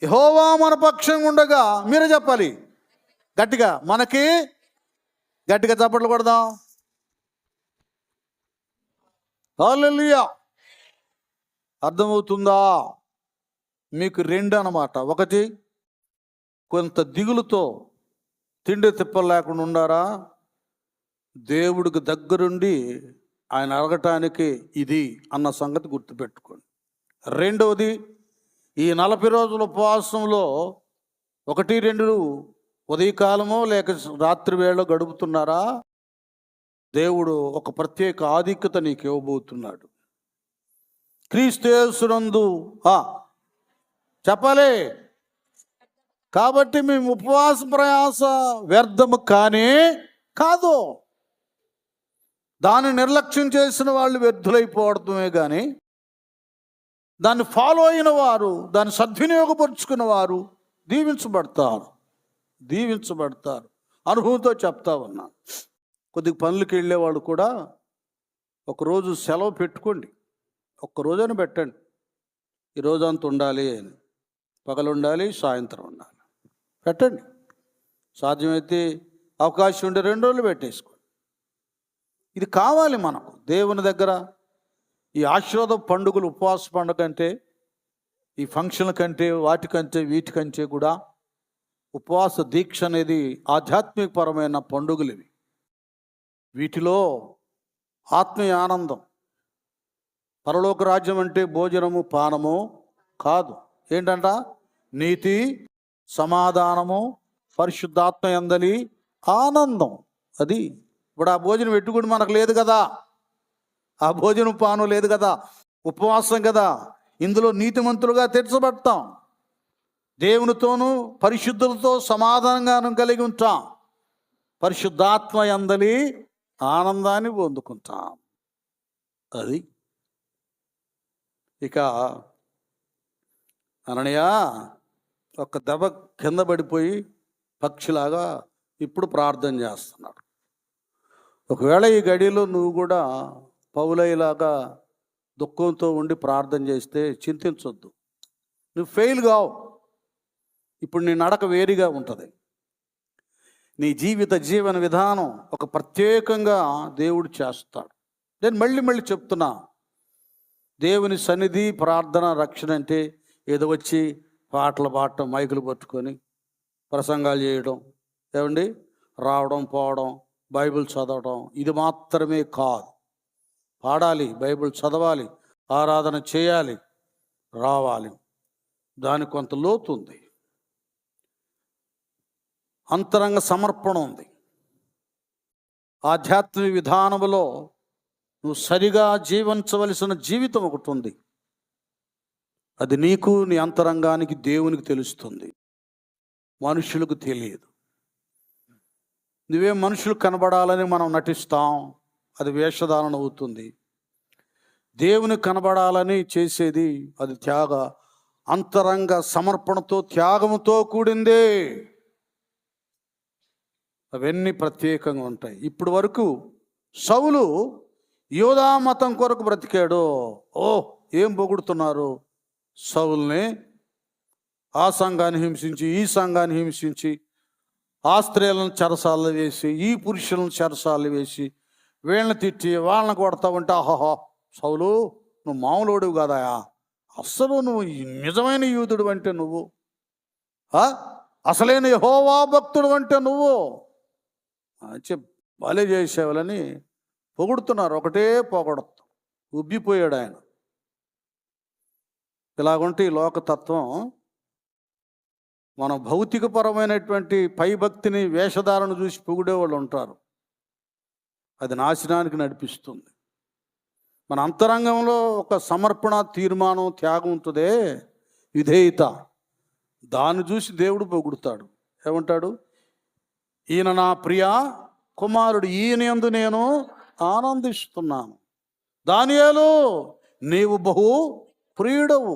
యెహోవా మన పక్షంగా ఉండగా, మీరే చెప్పాలి గట్టిగా, మనకి గట్టిగా చప్పట్లు కొడదాం. హల్లెలూయా. అర్థమవుతుందా? మీకు రెండు అన్నమాట. ఒకటి, కొంత దిగులుతో తిండి తిప్పలు లేకుండా ఉండారా, దేవుడికి దగ్గరుండి ఆయన అడగటానికి ఇది అన్న సంగతి గుర్తుపెట్టుకోండి. రెండవది, ఈ 40 రోజుల ఉపవాసంలో 1-2 ఉదయకాలమో లేక రాత్రి వేళ గడుపుతున్నారా, దేవుడు ఒక ప్రత్యేక ఆధిక్యత నీకు ఇవ్వబోతున్నాడు. క్రీస్తు యేసునందు చెప్పాలి. కాబట్టి మీ ఉపవాస ప్రయాస వ్యర్థము కానే కాదు. దాన్ని నిర్లక్ష్యం చేసిన వాళ్ళు వ్యర్థులైపోవడమే కానీ, దాన్ని ఫాలో అయిన వారు, దాన్ని సద్వినియోగపరుచుకున్న వారు దీవించబడతారు. అనుభవంతో చెప్తా ఉన్నా. కొద్దిగా పనులకి వెళ్ళేవాళ్ళు కూడా ఒకరోజు సెలవు పెట్టుకోండి. ఒక్కరోజని పెట్టండి, ఈ రోజంతా ఉండాలి అని. పగలు ఉండాలి, సాయంత్రం ఉండాలి, పెట్టండి. సాధ్యమైతే అవకాశం ఉంటే 2 రోజులు పెట్టేసుకోండి. ఇది కావాలి మనకు దేవుని దగ్గర. ఈ ఆశీర్వాద పండుగలు, ఉపవాస పండుగ అంటే, ఈ ఫంక్షన్ల కంటే, వాటికంటే, వీటికంటే కూడా ఉపవాస దీక్ష అనేది ఆధ్యాత్మికపరమైన పండుగలు ఇవి. వీటిలో ఆత్మీయ ఆనందం. పరలోక రాజ్యం అంటే భోజనము పానము కాదు. ఏంటంట? నీతి, సమాధానము, పరిశుద్ధాత్మ యందలి ఆనందం. అది ఇప్పుడు ఆ భోజనం పెట్టుకుని మనకు లేదు కదా, ఆ భోజనం పానం లేదు కదా, ఉపవాసం కదా. ఇందులో నీతిమంతులుగా తీర్చబడతాం, దేవునితోనూ పరిశుద్ధులతో సమాధానంగాను కలిగి ఉంటాం, పరిశుద్ధాత్మ యందలి ఆనందాన్ని పొందుకుంటాం. అది. ఇక అననీయ ఒక దెబ్బ కింద పడిపోయి పక్షిలాగా ఇప్పుడు ప్రార్థన చేస్తున్నాడు. ఒకవేళ ఈ గడిలో నువ్వు కూడా పౌలయ్యలాగా దుఃఖంతో ఉండి ప్రార్థన చేస్తే చింతించొద్దు, నువ్వు ఫెయిల్ కావు. ఇప్పుడు నీ నడక వేరుగా ఉంటుంది. నీ జీవన విధానం ఒక ప్రత్యేకంగా దేవుడు చేస్తాడు. నేను మళ్ళీ చెప్తున్నా, దేవుని సన్నిధి, ప్రార్థన, రక్షణ అంటే ఏదో వచ్చి పాటలు పాడటం, మైకులు పట్టుకొని ప్రసంగాలు చేయడం, ఏమండి, రావడం పోవడం, బైబిల్ చదవడం, ఇది మాత్రమే కాదు. పాడాలి, బైబిల్ చదవాలి, ఆరాధన చేయాలి, రావాలి. దానికి కొంత లోతు ఉంది, అంతరంగ సమర్పణ ఉంది. ఆధ్యాత్మిక విధానంలో నువ్వు సరిగా జీవించవలసిన జీవితం ఒకటి ఉంది. అది నీకు, నీ అంతరంగానికి, దేవునికి తెలుస్తుంది, మనుషులకు తెలియదు. నువ్వే మనుషులు కనబడాలని మనం నటిస్తాం, అది వేషధారణ అవుతుంది. దేవుని కనబడాలని చేసేది అది అంతరంగ సమర్పణతో, త్యాగముతో కూడిందే. అవన్నీ ప్రత్యేకంగా ఉంటాయి. ఇప్పుడు వరకు సౌలు యోధా మతం కొరకు బ్రతికాడు. ఏం పొగుడుతున్నారు సౌల్ని? ఆ సంఘాన్ని హింసించి, ఈ సంఘాన్ని హింసించి, ఆ స్త్రీలను చెరసాలు వేసి, ఈ పురుషులను చెరసాలు వేసి, వీళ్ళని తిట్టి వాళ్ళని కొడతా ఉంటే, ఆహాహా సౌలు నువ్వు మామూలుడు కాదాయా, అస్సలు నువ్వు నిజమైన యూదుడు అంటే నువ్వు, అసలైన యెహోవా భక్తుడు అంటే నువ్వు భలే చేసేవాళ్ళని పొగుడుతున్నారు. ఒకటే పొగడతాం, ఉబ్బిపోయాడు ఆయన. ఇలాగుంటే ఈ లోకతత్వం, మన భౌతికపరమైనటువంటి పైభక్తిని, వేషధారణ చూసి పొగిడేవాళ్ళు ఉంటారు. అది నాశనానికి నడిపిస్తుంది. మన అంతరంగంలో ఒక సమర్పణ, తీర్మానం, త్యాగం ఉంటుందే, విధేయత, దాన్ని చూసి దేవుడు పొగుడుతాడు. ఏమంటాడు? ఈయన నా ప్రియ కుమారుడు, ఈయన యందు నేను ఆనందిస్తున్నాను. దానియేలు నీవు బహు ప్రియుడవు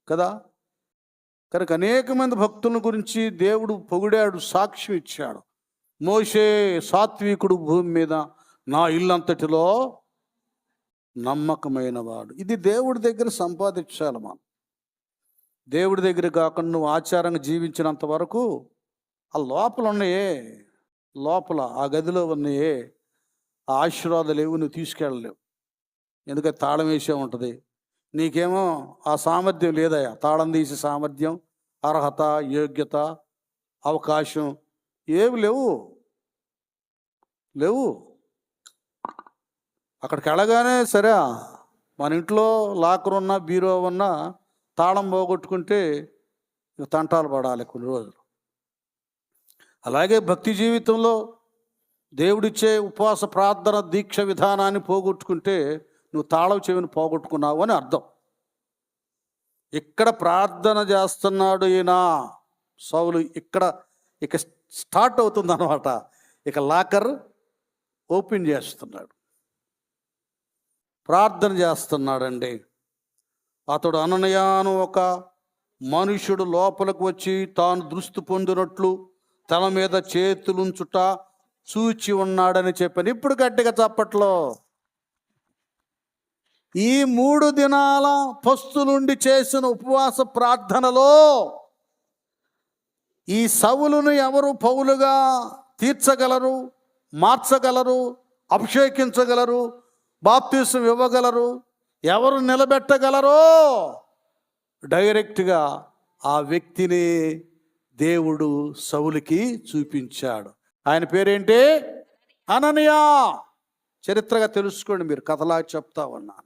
కదా. కనుక అనేక మంది భక్తుల గురించి దేవుడు పొగిడాడు, సాక్ష్యం ఇచ్చాడు. మోషే సాత్వికుడు భూమి మీద, నా ఇల్లంతటిలో నమ్మకమైన వాడు. ఇది దేవుడి దగ్గర సంపాదించాలి మనం. దేవుడి దగ్గర కాకుండా నువ్వు ఆచారంగా జీవించినంత వరకు ఆ లోపల ఉన్నాయే, లోపల ఆ గదిలో ఉన్నాయే ఆ ఆశీర్వాదాలు ఏవి నువ్వు తీసుకెళ్ళలేవు. ఎందుకంటే తాళం వేసే ఉంటుంది. నీకేమో ఆ సామర్థ్యం లేదయ్యా, తాళం తీసే సామర్థ్యం, అర్హత, యోగ్యత, అవకాశం ఏమి లేవు. అక్కడికి వెళ్ళగానే సరే, మన ఇంట్లో లాకర్ ఉన్నా బీరో ఉన్నా తాళం పోగొట్టుకుంటే తంటాలు పడాలి కొన్ని రోజులు. అలాగే భక్తి జీవితంలో దేవుడిచ్చే ఉపవాస ప్రార్థన దీక్ష విధానాన్ని పోగొట్టుకుంటే నువ్వు తాళం చెవిని పోగొట్టుకున్నావు అని అర్థం. ఇక్కడ ప్రార్థన చేస్తున్నాడు ఈయన సౌలు. ఇక స్టార్ట్ అవుతుంది అన్నమాట. ఇక లాకర్ ఓపెన్ చేస్తున్నాడు, ప్రార్థన చేస్తున్నాడండి. అతడు అననీయాను ఒక మనుష్యుడు లోపలికి వచ్చి తాను దృష్టి పొందినట్లు తల మీద చేతులుంచుట చూచి ఉన్నాడని చెప్పాను. ఇప్పుడు గట్టిగా చప్పట్లో. ఈ 3 దినాల పస్తులుండి చేసిన ఉపవాస ప్రార్థనలో ఈ సౌలును ఎవరు పౌలుగా తీర్చగలరు, మార్చగలరు, అభిషేకించగలరు, బాప్తిసం ఇవ్వగలరు, ఎవరు నిలబెట్టగలరో డైరెక్ట్గా ఆ వ్యక్తిని దేవుడు సౌలుకి చూపించాడు. ఆయన పేరేంటి? అననీయా. చరిత్రగా తెలుసుకోండి, మీరు కథలా చెప్తా ఉన్నాను.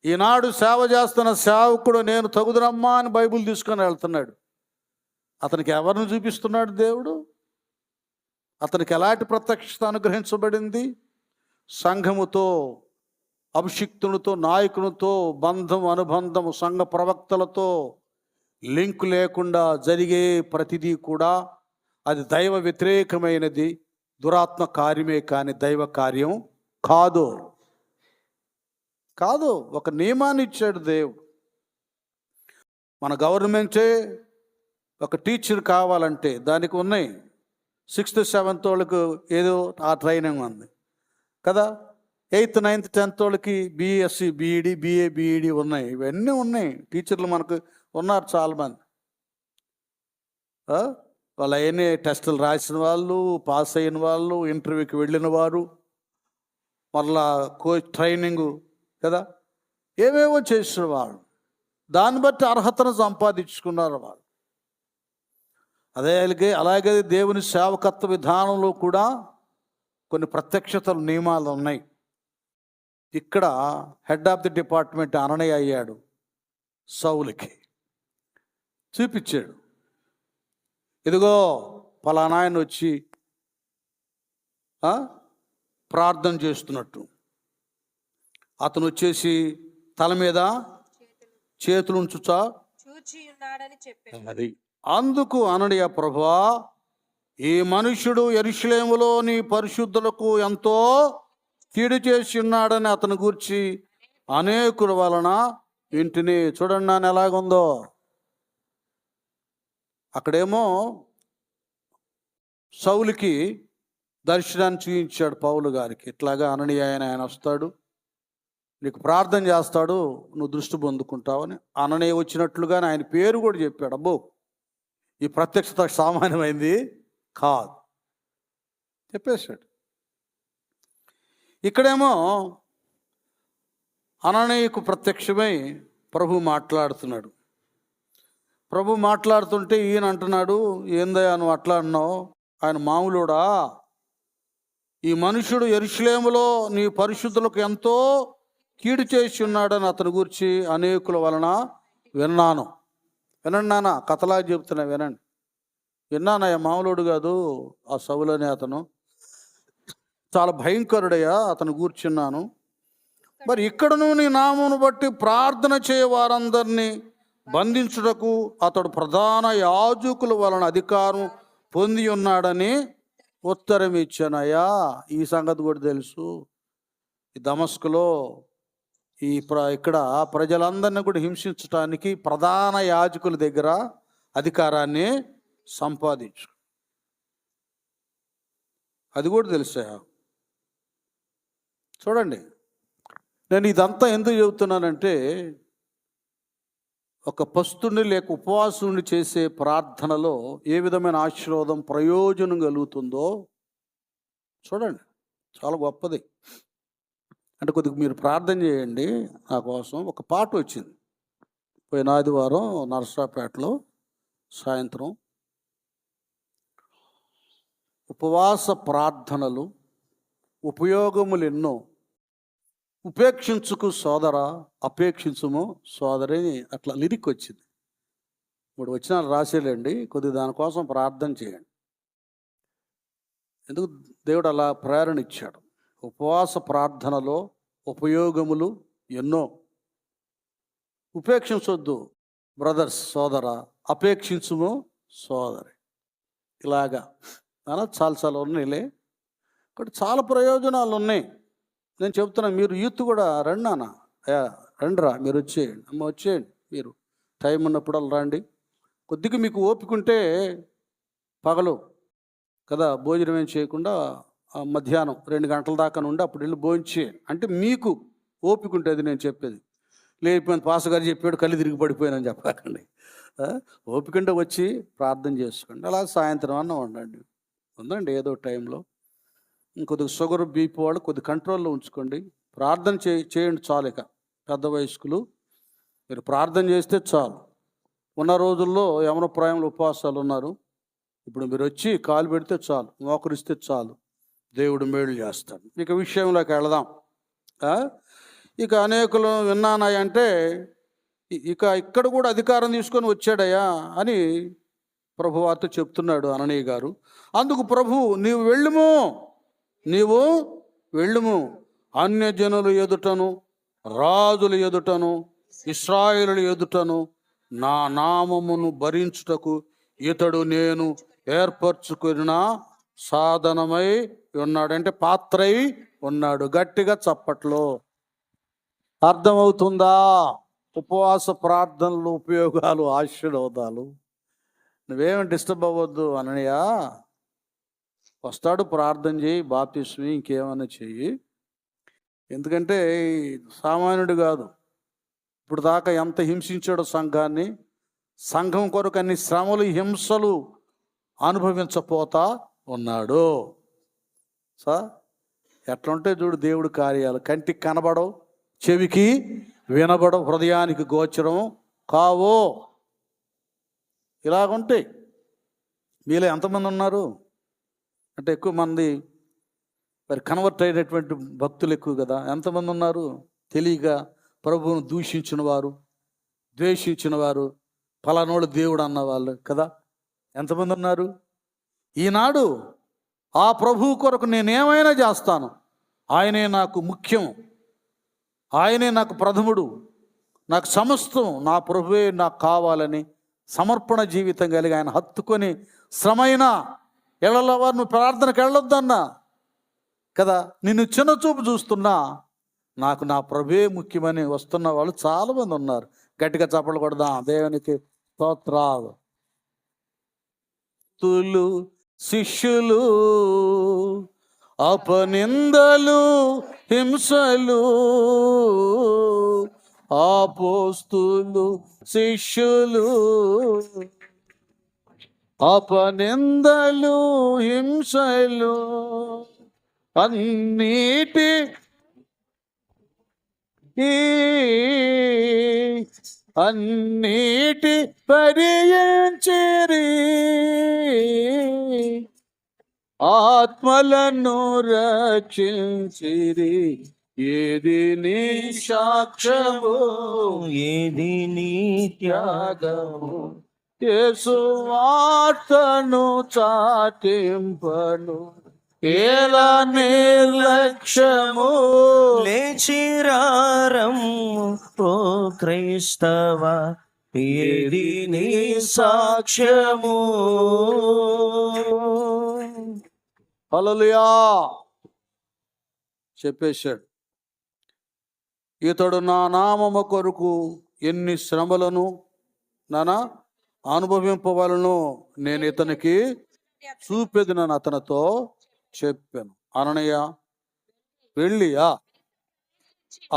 ఈనాడు సేవ చేస్తున్న సేవకుడు నేను తగుదురమ్మా అని బైబిల్ తీసుకొని వెళ్తున్నాడు. అతనికి ఎవరిని చూపిస్తున్నాడు దేవుడు? అతనికి ఎలాంటి ప్రత్యక్షత అనుగ్రహించబడింది? సంఘముతో, అభిషిక్తునితో, నాయకునితో బంధం, అనుబంధము, సంఘ ప్రవక్తలతో లింకు లేకుండా జరిగే ప్రతిదీ కూడా అది దైవ వ్యతిరేకమైనది, దురాత్మ కార్యమే కానీ దైవ కార్యం కాదు. ఒక నియమాన్ని ఇచ్చాడు దేవుడు. మన గవర్నమెంటే ఒక టీచర్ కావాలంటే దానికి ఉన్నాయి. 6th 7th వాళ్ళకు ఏదో ఆ ట్రైనింగ్ ఉంది కదా. 8th 9th 10th వాళ్ళకి బీఎస్సీ బీఈడి, బిఏ బీఈడి ఉన్నాయి. ఇవన్నీ ఉన్నాయి. టీచర్లు మనకు ఉన్నారు చాలామంది. వాళ్ళు అవన్నీ టెస్టులు రాసిన వాళ్ళు, పాస్ అయిన వాళ్ళు, ఇంటర్వ్యూకి వెళ్ళిన వారు, మళ్ళా కోచ్ ట్రైనింగు కదా, ఏమేమో చేసిన వాళ్ళు. దాన్ని బట్టి అర్హతను సంపాదించుకున్నారు వాళ్ళు. అలాగే దేవుని సేవకత్వ విధానంలో కూడా కొన్ని ప్రత్యక్షతలు, నియమాలు ఉన్నాయి. ఇక్కడ హెడ్ ఆఫ్ ది డిపార్ట్మెంట్ అననీయ అయ్యాడు. సౌలుకి చూపించాడు, ఇదిగో పలానా ఆయన వచ్చి ప్రార్థన చేస్తున్నట్టు. అతను వచ్చేసి తల మీద చేతులు ఉంచుచా అది. అందుకు అననీయ, ప్రభువా, ఈ మనుష్యుడు యెరూషలేములో నీ పరిశుద్ధులకు ఎంతో కీడు చేసి ఉన్నాడని అతని గూర్చి అనేకుల వలన ఇంటిని. చూడండి నాన్న ఎలాగుందో. అక్కడేమో సౌలుకి దర్శనాన్ని చూపించాడు పౌలు గారికి. ఇట్లాగా అననీయ ఆయన వస్తాడు, నీకు ప్రార్థన చేస్తాడు, నువ్వు దృష్టి పొందుకుంటావని. అననీయ వచ్చినట్లుగానే ఆయన పేరు కూడా చెప్పాడు. అబ్బో, ఈ ప్రత్యక్షత సామాన్యమైంది కాదు చెప్పేశాడు. ఇక్కడేమో అననీయకు ప్రత్యక్షమై ప్రభు మాట్లాడుతున్నాడు. ప్రభు మాట్లాడుతుంటే ఈయన అంటున్నాడు, ఏందయ్యా నువ్వు అట్లా అన్నావు? ఆయన మామూలుడా? ఈ మనుషుడు యెరూషలేములో నీ పరిశుద్ధులకు ఎంతో కీడు చేసి ఉన్నాడని అతని గురించి అనేకుల వలన విన్నాను. వినండి నాన్న, కథలా చెబుతున్నా, వినండి. విన్నానయ్యా, మామూలుడు కాదు ఆ సౌలనే అతను, చాలా భయంకరుడయ్యా, అతను కూర్చున్నాను. మరి ఇక్కడను నీ నామమును బట్టి ప్రార్థన చేయ వారందరినీ బంధించుటకు అతడు ప్రధాన యాజకుల వలన అధికారం పొంది ఉన్నాడని ఉత్తరం ఇచ్చానయ్యా. ఈ సంగతి కూడా తెలుసు. ఈ దమస్కులో ఇక్కడ ప్రజలందరినీ కూడా హింసించడానికి ప్రధాన యాజకుల దగ్గర అధికారాన్ని సంపాదించు, అది కూడా తెలుసా. చూడండి, నేను ఇదంతా ఎందుకు చెబుతున్నానంటే, ఒక పస్తుని లేక ఉపవాసుని చేసే ప్రార్థనలో ఏ విధమైన ఆశీర్వాదం, ప్రయోజనం కలుగుతుందో చూడండి. చాలా గొప్పది. అంటే కొద్దిగా మీరు ప్రార్థన చేయండి నా కోసం. ఒక పాట వచ్చింది పోయిన ఆదివారం నరసరావుపేటలో సాయంత్రం. ఉపవాస ప్రార్థనలు ఉపయోగములు ఎన్నో, ఉపేక్షించుకు సోదరా అపేక్షించుము సోదరి అని అట్లా లిరిక్ వచ్చింది. ఇప్పుడు వచ్చిన రాసేలేండి, కొద్దిగా దానికోసం ప్రార్థన చేయండి. ఎందుకు దేవుడు అలా ప్రేరణ ఇచ్చాడు. ఉపవాస ప్రార్థనలో ఉపయోగములు ఎన్నో. ఉపేక్షించొద్దు బ్రదర్స్, సోదర అపేక్షించుము సోదరి. ఇలాగా అలా చాలా ఉన్నాయిలే, ఇక్కడ చాలా ప్రయోజనాలు ఉన్నాయి. నేను చెప్తున్నాను, మీరు యూత్ కూడా రండి నాన్న, రండిరా, మీరు వచ్చేయండి, అమ్మ వచ్చేయండి, మీరు టైం ఉన్నప్పుడు అలా రండి. కొద్దిగా మీకు ఓపిక ఉంటే పగలు కదా భోజనం ఏం చేయకుండా మధ్యాహ్నం 2 గంటల దాకా నుండి అప్పుడు వెళ్ళి భోజనం చేయండి. అంటే మీకు ఓపిక ఉంటుంది నేను చెప్పేది. లేకపోయింది పాస్ గారు చెప్పాడు కళ్ళు తిరిగి పడిపోయానని చెప్పకండి. ఓపిక ఉంటే వచ్చి ప్రార్థన చేసుకోండి. అలా సాయంత్రం అన్న ఉందండి ఏదో టైంలో. ఇంకొద్దిగా షుగర్ బీపీ వాళ్ళు కొద్దిగా కంట్రోల్లో ఉంచుకోండి. ప్రార్థన చేయండి చాలు. ఇక పెద్ద వయస్కులు మీరు ప్రార్థన చేస్తే చాలు. ఉన్న రోజుల్లో యమనప్రాయంలో ఉపవాసాలు ఉన్నారు. ఇప్పుడు మీరు వచ్చి కాలు పెడితే చాలు, మోకరిస్తే చాలు, దేవుడు మేలు చేస్తాడు. ఇక విషయంలోకి వెళదాం. ఇక అనేకులు విన్నానాయంటే ఇక ఇక్కడ కూడా అధికారం తీసుకొని వచ్చాడయ్యా అని ప్రభువార్త చెప్తున్నాడు అననీయ గారు. అందుకు ప్రభు నీవు వెళ్ళుము అన్యజనుల ఎదుటను రాజుల ఎదుటను ఇశ్రాయేలుల ఎదుటను నా నామమును భరించుటకు ఇతడు నేను ఏర్పరచుకున్న సాధనమై ఉన్నాడంటే పాత్రై ఉన్నాడు. గట్టిగా చప్పట్లో. అర్థమవుతుందా? ఉపవాస ప్రార్థనలు ఉపయోగాలు ఆశీర్వాదాలు. నువ్వేమి డిస్టర్బ్ అవ్వద్దు అననయ్య. వస్తాడు, ప్రార్థన చేయి, బాప్తిస్మీ ఇంకేమైనా చెయ్యి. ఎందుకంటే సామాన్యుడు కాదు. ఇప్పుడు దాకా ఎంత హింసించాడో సంఘాన్ని, సంఘం కొరకు అన్ని శ్రమలు హింసలు అనుభవించపోతా ఉన్నాడు. ఎట్లుంటే చూడు దేవుడి కార్యాలు. కంటికి కనబడవు, చెవికి వినబడవు, హృదయానికి గోచరం కావో. ఇలాగుంటాయి. మీలో ఎంతమంది ఉన్నారు అంటే ఎక్కువ మంది మరి కన్వర్ట్ అయినటువంటి భక్తులు ఎక్కువ కదా. ఎంతమంది ఉన్నారు తెలియక ప్రభువును దూషించిన వారు, ద్వేషించిన వారు, ఫలానోడు దేవుడు అన్నవాళ్ళు కదా. ఎంతమంది ఉన్నారు? ఈనాడు ఆ ప్రభువు కొరకు నేనేమైనా చేస్తాను, ఆయనే నాకు ముఖ్యం, ఆయనే నాకు ప్రథముడు, నాకు సమస్తం నా ప్రభువే నాకు కావాలని సమర్పణ జీవితం కలిగి ఆయన హత్తుకొని శ్రమైనా ఎళ్ళవా నువ్వు ప్రార్థనకు వెళ్ళొద్దన్నా కదా. నిన్ను చిన్న చూపు చూస్తున్నా నాకు నా ప్రభువే ముఖ్యమని వస్తున్న వాళ్ళు చాలామంది ఉన్నారు. గట్టిగా చప్పట్లు కొడదాం దేవునికి స్తోత్రాలు. శిష్యులు అపనిందలు హింసలు, అపోస్తులు శిష్యులు అపనిందలు హింసలు అన్నిటి భరించిరి, ఆత్మలను రక్షించిరి. ఏది నీ సాక్ష్యము, ఏది నీ త్యాగము, యేసు వార్తను చాటింపను ఎలా నిర్లక్ష్యము. లేచిరారము ఓ క్రైస్తవ, ఏది నీ సాక్ష్యము. హల్లెలూయా చెప్పేశాడు. ఇతడు నా నామము కొరకు ఎన్ని శ్రమలను నానా అనుభవింపవలను నేను ఇతనికి చూపెదనని అతనితో చెప్పాను. అననయ్య వెళ్ళి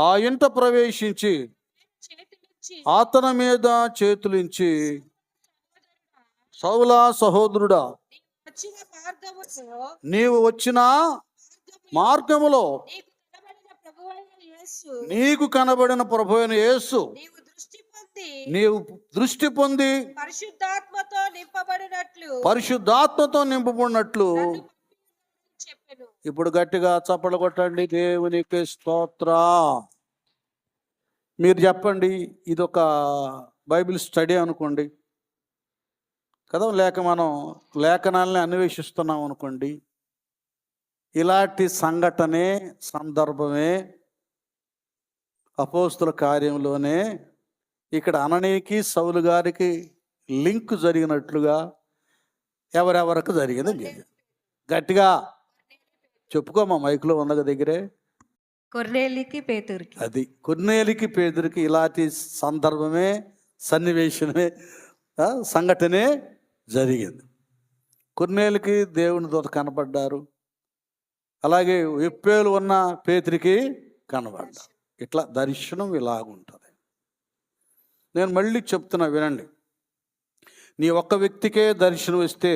ఆ ఇంట ప్రవేశించి అతని మీద చేతులించి, సౌలా సహోదరుడా, నీవు వచ్చిన మార్గములో యేసు నీకు కనబడిన ప్రభు అయిన యేసు నీవు దృష్టి పొంది పరిశుద్ధాత్మతో నింపబడినట్లు చెప్పెను. ఇప్పుడు గట్టిగా చప్పట్లు కొట్టండి. దేవునికి స్తోత్ర. మీరు చెప్పండి, ఇదొక బైబిల్ స్టడీ అనుకోండి కదా, లేక మనం లేఖనాలని అన్వేషిస్తున్నాం అనుకోండి. ఇలాంటి సంఘటనే, సందర్భమే అపోస్తుల కార్యంలోనే ఇక్కడ అననీకి సౌలు గారికి లింక్ జరిగినట్లుగా ఎవరెవరికి జరిగింది. గట్టిగా చెప్పుకోమా, మైకులో ఉన్నగ దగ్గరే. కొర్నేలికి పేతురుకి, అది కొర్నేలికి పేతురుకి ఇలాంటి సందర్భమే, సన్నివేశమే, సంఘటనే జరిగింది. కొర్నేలికి దేవుని దూత కనపడ్డారు, అలాగే ఎప్పేలు ఉన్న పేతురికి కనబడ్డారు. ఇట్లా దర్శనం ఇలాగుంటుంది. నేను మళ్ళీ చెప్తున్నా వినండి. నీ ఒక్క వ్యక్తికే దర్శనం ఇస్తే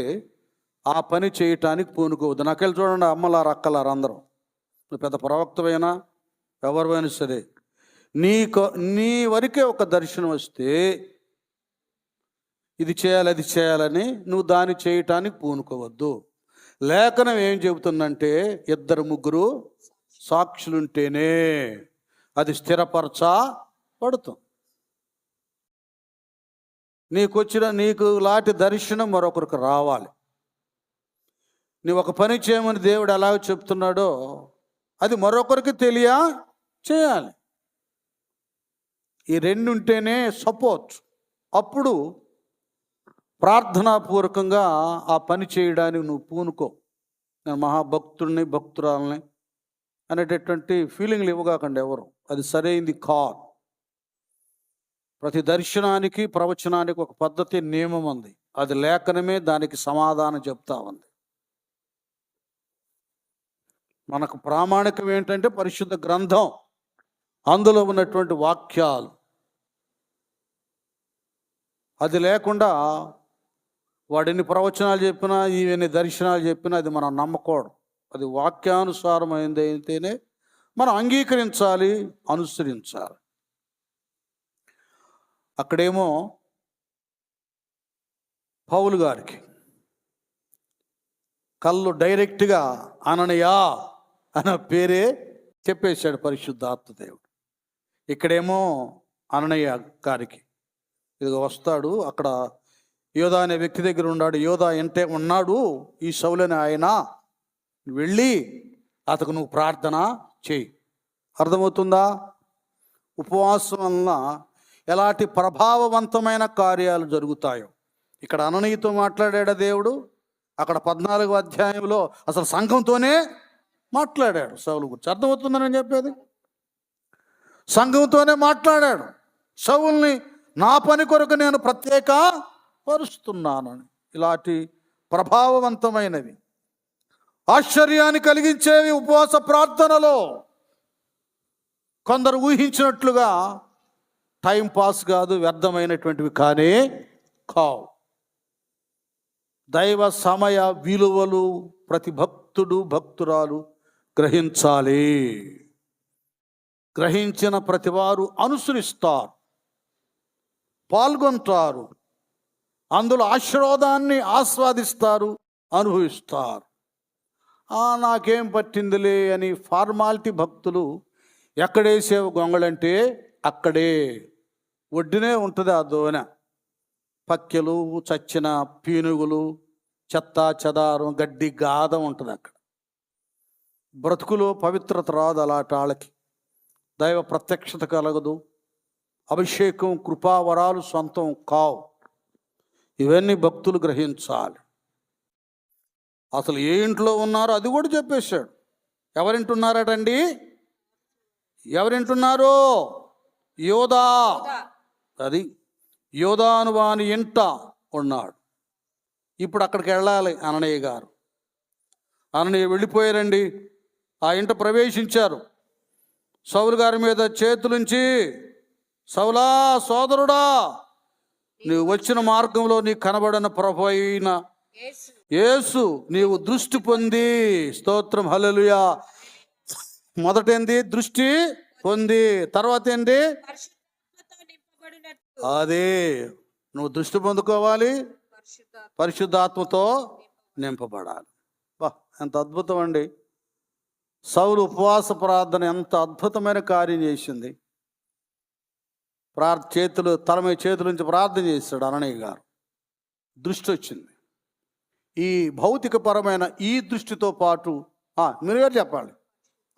ఆ పని చేయటానికి పూనుకోవద్దు. నాకెళ్ళి చూడండి, అమ్మలారు అక్కలారు అందరూ, పెద్ద ప్రవక్తమైనా ఎవరివైనా సరే, నీ వరకే ఒక దర్శనం వస్తే ఇది చేయాలి, అది చేయాలని నువ్వు దాన్ని చేయటానికి పూనుకోవద్దు. లేఖనం ఏం చెబుతుందంటే, 2-3 సాక్షులుంటేనే అది స్థిరపరచబడుతుంది. నీకు లాంటి దర్శనం మరొకరికి రావాలి. నువ్వు ఒక పని చేయమని దేవుడు ఎలాగ చెప్తున్నాడో అది మరొకరికి చేయాలి. ఈ 2 ఉంటేనే సపోర్ట్. అప్పుడు ప్రార్థనాపూర్వకంగా ఆ పని చేయడానికి నువ్వు పూనుకో. నేను మహాభక్తుడిని, భక్తురాలని అనేటటువంటి ఫీలింగ్లు ఇవ్వగాకండి ఎవరు. అది సరైంది కాదు. ప్రతి దర్శనానికి, ప్రవచనానికి ఒక పద్ధతి, నియమం ఉంది. అది లేఖనమే దానికి సమాధానం చెప్తా ఉంది. మనకు ప్రామాణికం ఏంటంటే పరిశుద్ధ గ్రంథం, అందులో ఉన్నటువంటి వాక్యాలు. అది లేకుండా వాడిని ప్రవచనాలు చెప్పినా, ఈవెన్ని దర్శనాలు చెప్పినా అది మనం నమ్మకూడదు. అది వాక్యానుసారమైంది అయితేనే మనం అంగీకరించాలి, అనుసరించాలి. అక్కడేమో పౌలు గారికి కళ్ళు డైరెక్ట్గా అననీయ అన్న పేరే చెప్పేశాడు పరిశుద్ధాత్మ దేవుడు. ఇక్కడేమో అననీయ గారికి ఇది వస్తాడు, అక్కడ యోధా అనే వ్యక్తి దగ్గర ఉన్నాడు. యోధా ఉన్నాడు ఈ సౌలని ఆయన, వెళ్ళి అతకు నువ్వు ప్రార్థన చేయి. అర్థమవుతుందా? ఉపవాసం వలన ఎలాంటి ప్రభావవంతమైన కార్యాలు జరుగుతాయో. ఇక్కడ అననీయతో మాట్లాడాడు దేవుడు, అక్కడ 14వ అధ్యాయంలో అసలు సంఘంతోనే మాట్లాడాడు సౌలు గురించి. అర్థమవుతుందని నేను చెప్పేది? సంఘంతోనే మాట్లాడాడు. సౌల్ని నా పని కొరకు నేను ప్రత్యేక పరుస్తున్నానని. ఇలాంటి ప్రభావవంతమైనవి, ఆశ్చర్యాన్ని కలిగించేవి ఉపవాస ప్రార్థనలో కొందరు ఊహించినట్లుగా టైం పాస్ కాదు, వ్యర్థమైనటువంటివి కానే కావు. దైవ సమయ విలువలు ప్రతి భక్తుడు, భక్తురాలు గ్రహించాలి. గ్రహించిన ప్రతి వారు అనుసరిస్తారు, పాల్గొంటారు, అందులో ఆశీర్వాదాన్ని ఆస్వాదిస్తారు, అనుభవిస్తారు. నాకేం పట్టిందిలే అని ఫార్మాలిటీ భక్తులు ఎక్కడేసేవ గొంగళంటే అక్కడే ఒడ్డునే ఉంటుంది ఆ దోన. పక్కెలు, చచ్చిన పీనుగులు, చెత్త చెదారం, గడ్డి గాదం ఉంటుంది అక్కడ. బ్రతుకులో పవిత్రత రాదు అలాంటి వాళ్ళకి. దైవ ప్రత్యక్షత కలగదు, అభిషేకం, కృపావరాలు సొంతం కావు. ఇవన్నీ భక్తులు గ్రహించాలి. అసలు ఏ ఇంట్లో ఉన్నారో అది కూడా చెప్పేశాడు. ఎవరింటున్నారటండి? ఎవరింటున్నారో? యోధా. అది యోధాను వాని ఇంట ఉన్నాడు. ఇప్పుడు అక్కడికి వెళ్ళాలి అననీయ గారు. అననీయ వెళ్ళిపోయారండి, ఆ ఇంట ప్రవేశించారు. సౌలు గారి మీద చేతులుంచి, సౌలా సోదరుడా, నీవు వచ్చిన మార్గంలో నీకు కనబడిన ప్రభు అయిన యేసు నీవు దృష్టి పొంది, స్తోత్రం హల్లెలూయా. మొదటేంది? దృష్టి పొంది తర్వాత ఏంటి? పరిశుద్ధాత్మతో నింపబడినట్లు. అదే నువ్వు దృష్టి పొందుకోవాలి, పరిశుద్ధాత్మతో నింపబడాలి. బా ఎంత అద్భుతం అండి. సౌలు ఉపవాస ప్రార్థన ఎంత అద్భుతమైన కార్యం చేసింది. తల మీద చేతుల నుంచి ప్రార్థన చేశాడు అననయ్య గారు. దృష్టి వచ్చింది. ఈ భౌతికపరమైన ఈ దృష్టితో పాటు మీరు గారు చెప్పాలి,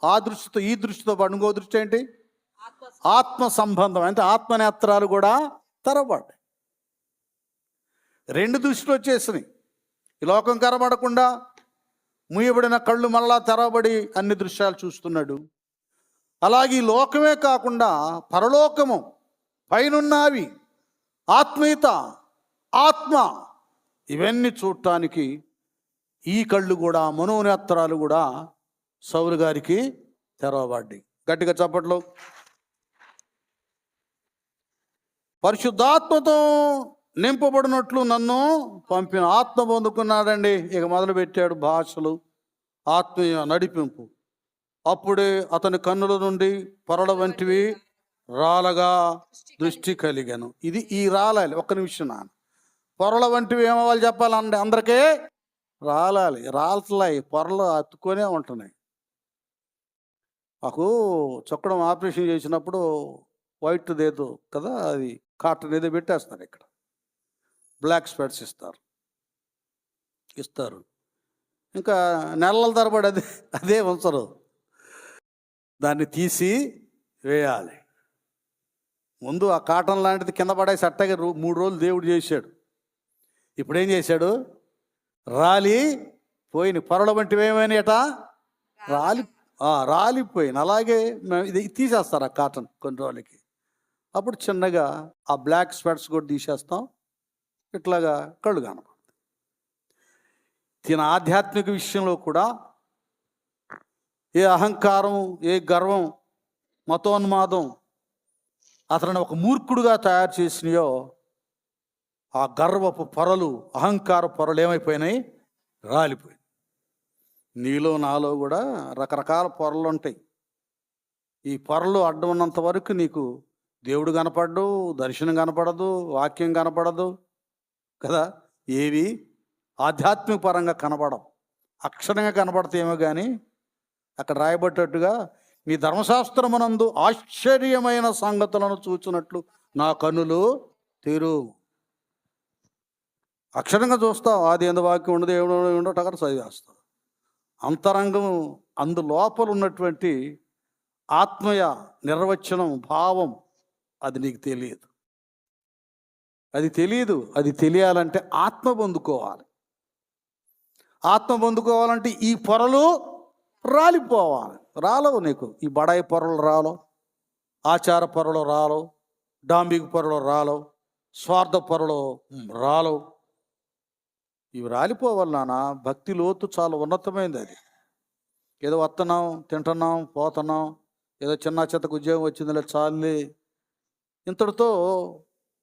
ఆ దృష్టితో ఈ దృష్టితో పాటు ఇంకో దృష్టి ఏంటి? ఆత్మ సంబంధం. అంటే ఆత్మనేత్రాలు కూడా తెరవబడ్డాయి. రెండు దృష్టిలు వచ్చేసినాయి. ఈ లోకం కనబడకుండా మూయబడిన కళ్ళు మళ్ళా తెరవబడి అన్ని దృశ్యాలు చూస్తున్నాడు. అలాగే ఈ లోకమే కాకుండా పరలోకము, పైనున్నవి, ఆత్మీయత, ఆత్మ, ఇవన్నీ చూడటానికి ఈ కళ్ళు కూడా, మనోనేత్రాలు కూడా సౌలు గారికి తెరవబడ్డాయి. గట్టిగా చప్పట్లు. పరిశుద్ధాత్మతో నింపబడినట్లు నన్ను పంపిన. ఆత్మ పొందుకున్నాడండి. ఇక మొదలు పెట్టాడు భాషలు, ఆత్మీయ నడిపింపు. అప్పుడే అతని కన్నుల నుండి పొరల వంటివి రాలగా దృష్టి కలిగాను. ఇది ఈ రాలాలి. ఒక్క నిమిషం నాన్న. పొరల వంటివి ఏమవ్వాలి చెప్పాలంటే అందరికీ రాలాలి. రాల్తలాయి, పొరలు అతుక్కొనే ఉంటున్నాయి. మాకు చొక్కడం ఆపరేషన్ చేసినప్పుడు వైట్ ఏదో కదా, అది కాటన్ ఏదో పెట్టేస్తారు. ఇక్కడ బ్లాక్ స్పెట్స్ ఇస్తారు. ఇంకా నెలల తరబడి అదే ఉంచరు. దాన్ని తీసి వేయాలి. ముందు ఆ కాటన్ లాంటిది కింద పడేసి అట్టగా 3 రోజులు దేవుడు చేశాడు. ఇప్పుడు ఏం చేశాడు? రాలి పోయిన పొరల వంటివి ఏమైనాయట? రాలిపోయిన. అలాగే ఇది తీసేస్తారు ఆ కాటన్ కొన్ని రోజులకి. అప్పుడు చిన్నగా ఆ బ్లాక్ స్పెట్స్ కూడా తీసేస్తాం. ఇట్లాగా కళ్ళు కనపడతాయి. తిన ఆధ్యాత్మిక విషయంలో కూడా ఏ అహంకారం, ఏ గర్వం, మతోన్మాదం అతను ఒక మూర్ఖుడుగా తయారు చేసినాయో, ఆ గర్వపు పొరలు, అహంకార పొరలు ఏమైపోయినాయి? రాలిపోయినాయి. నీలో నాలో కూడా రకరకాల పొరలు ఉంటాయి. ఈ పొరలు అడ్డం ఉన్నంత వరకు నీకు దేవుడు కనపడడు, దర్శనం కనపడదు, వాక్యం కనపడదు కదా. ఏవి ఆధ్యాత్మిక పరంగా కనపడవు. అక్షరంగా కనపడతాయేమో కానీ అక్కడ రాయబడ్డట్టుగా నీ ధర్మశాస్త్రమునందు ఆశ్చర్యమైన సంగతులను చూచినట్లు నా కన్నులు తెరు. అక్షరంగా చూస్తావు, ఆది ఎందు వాక్యం ఉండదు, ఏమిడో ఉండటం అక్కడ చదివేస్తావు. అంతరంగం, లోపల ఉన్నటువంటి ఆత్మయ నిర్వచనం, భావం అది నీకు తెలియదు. అది తెలియాలంటే ఆత్మ పొందుకోవాలి. ఆత్మ పొందుకోవాలంటే ఈ పొరలు రాలిపోవాలి. రాలవు నీకు. ఈ బడాయి పొరలు రాలవు, ఆచార పొరలు రాలవు, డాంబిక పొరలు రాలవు, స్వార్థ పొరలు రాలవు. ఇవి రాలిపోవాలి నాన్న. భక్తి లోతు చాలా ఉన్నతమైనది. అది ఏదో వస్తున్నాం, తింటున్నాం, పోతున్నాం, ఏదో చిన్న చెత్తకు ఉద్యోగం వచ్చిందిలే చాలే, ఇంతటితో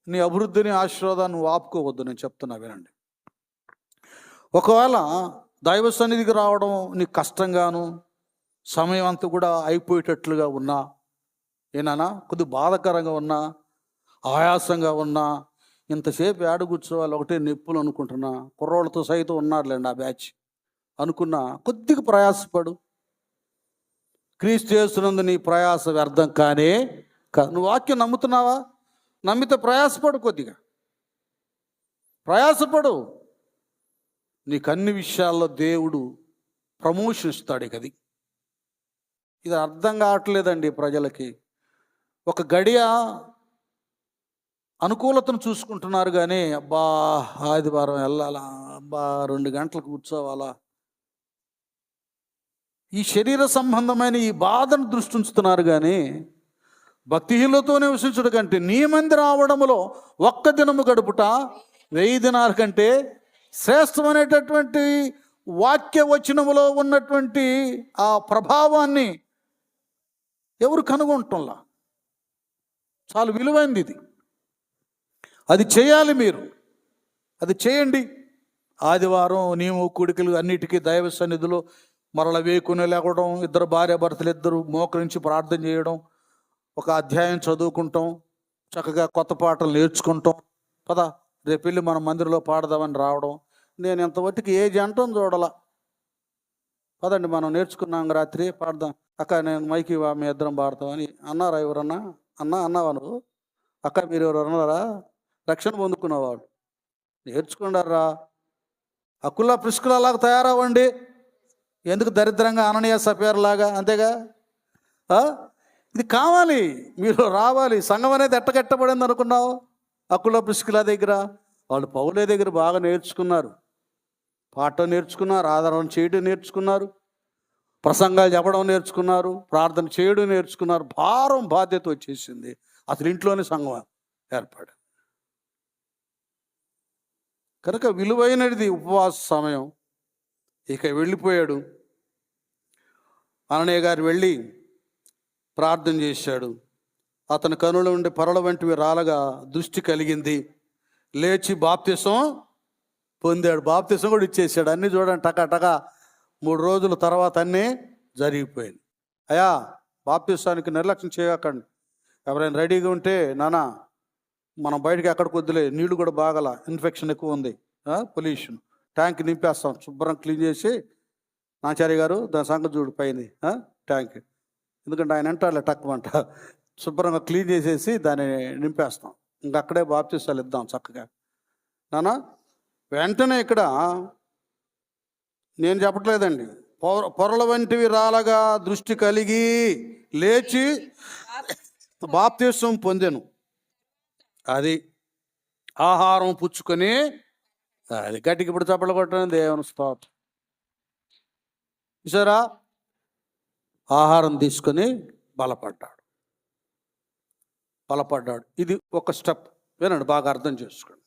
నీ అభివృద్ధిని, ఆశీర్వాదాన్ని నువ్వు ఆపుకోవద్దు. నేను చెప్తున్నా వినండి. ఒకవేళ దైవ సన్నిధికి రావడం నీకు కష్టంగాను, సమయం అంతా కూడా అయిపోయేటట్లుగా ఉన్నా, ఏనా కొద్ది బాధకరంగా ఉన్నా, ఆయాసంగా ఉన్నా, ఇంతసేపు ఏడ కూర్చోవాలి, ఒకటే నొప్పులు అనుకుంటున్నా, కుర్రోళ్ళతో సైతం ఉన్నారులేండి ఆ బ్యాచ్ అనుకున్నా, కొద్దిగా ప్రయాసపడు. క్రీస్తు యేసునందు నీ ప్రయాస వ్యర్థం కానే కాదు. నువ్వు వాక్యం నమ్ముతున్నావా? నమ్మితే ప్రయాసపడు, కొద్దిగా ప్రయాసపడు. నీకు అన్ని విషయాల్లో దేవుడు ప్రమోషన్ ఇస్తాడు. ఇది అర్థం కావట్లేదండి ప్రజలకి. ఒక గడియ అనుకూలతను చూసుకుంటున్నారు కానీ, అబ్బా ఆదివారం వెళ్ళాలా, అబ్బా 2 గంటలకు కూర్చోవాలా, ఈ శరీర సంబంధమైన ఈ బాధను దృష్టి ఉంచుతున్నారు కానీ, భక్తిహీనులతో నివసించుట కంటే నీ మంది రావడములో 1 దినము గడుపుట 1000 దినాల కంటే శ్రేష్టమైనటువంటి వాక్య వచనములో ఉన్నటువంటి ఆ ప్రభావాన్ని ఎవరు కనుగొంటంలా. చాలా విలువైంది ఇది. అది చేయాలి. మీరు అది చేయండి. ఆదివారం నియమ కూడికలు అన్నిటికీ దైవ సన్నిధిలో మరల వేకుని లేవడం, 2 భార్యాభర్తలు 2 మోకరించి ప్రార్థన చేయడం, ఒక అధ్యాయం చదువుకుంటాం, చక్కగా కొత్త పాటలు నేర్చుకుంటాం. పదా రేపు వెళ్ళి మనం మందిరంలో పాడదామని రావడం. నేను ఇంతవరకు ఏ జంటను చూడాల. పదండి మనం నేర్చుకున్నాం, రాత్రి పాడదాం. అక్క నేను మైకి మీ ఇద్దరం పాడతామని అన్నారా ఎవరన్నా? అన్నావా నువ్వు? అక్క మీరు ఎవరు అన్నారా? రక్షణ పొందుకున్నవాడు నేర్చుకున్నారా? అకుల్లా ప్రిస్కులా లాగా తయారవ్వండి. ఎందుకు దరిద్రంగా అననీయ సఫేర్లాగా? అంతేగా. ఇది కావాలి, మీరు రావాలి. సంఘం అనేది ఎట్టగట్టబడింది అనుకున్నావు? అకుల్లా ప్రిస్కులా దగ్గర, వాళ్ళు పౌలే దగ్గర బాగా నేర్చుకున్నారు. పాట నేర్చుకున్నారు, ఆధారం చేయడం నేర్చుకున్నారు, ప్రసంగాలు చెప్పడం నేర్చుకున్నారు, ప్రార్థన చేయడం నేర్చుకున్నారు. భారం బాధ్యత వచ్చేసింది. అసలు ఇంట్లోనే సంఘం ఏర్పడి కనుక విలువైనది ఉపవాస సమయం. ఇక వెళ్ళిపోయాడు. అననీయ గారు వెళ్ళి ప్రార్థన చేశాడు. అతని కనుల నుండి పరల వంటివి రాలగా దృష్టి కలిగింది. లేచి బాప్తిసం పొందాడు. బాప్తిసం కూడా ఇచ్చేసాడు. అన్నీ చూడండి టకా 3 రోజుల తర్వాత అన్నీ జరిగిపోయింది. అయ్యా బాప్తిసానికి నిర్లక్ష్యం చేయకండి. ఎవరైనా రెడీగా ఉంటే, నాన్న మనం బయటకి ఎక్కడికి వద్దులే, నీళ్లు కూడా బాగల, ఇన్ఫెక్షన్ ఎక్కువ ఉంది, పొల్యూషన్, ట్యాంక్ నింపేస్తాం, శుభ్రం క్లీన్ చేసి. నాచార్య గారు దాని సంగతి చూడు పైంది ట్యాంక్, ఎందుకంటే ఆయన అంటారులే టక్కుమంట, శుభ్రంగా క్లీన్ చేసేసి దాన్ని నింపేస్తాం. ఇంక అక్కడే బాప్తిసాలు ఇద్దాం చక్కగా. నాన్న వెంటనే ఇక్కడ నేను చెప్పట్లేదండి, పొరల వంటివి రాలగా దృష్టి కలిగి లేచి బాప్తిసం పొందెను. అది ఆహారం పుచ్చుకొని, అది గట్టికి ఇప్పుడు చప్పట్లు కొట్టడం దేవుని స్తోత్రం. చూసారా? ఆహారం తీసుకొని బలపడ్డాడు. ఇది ఒక స్టెప్. వినండి, బాగా అర్థం చేసుకోండి.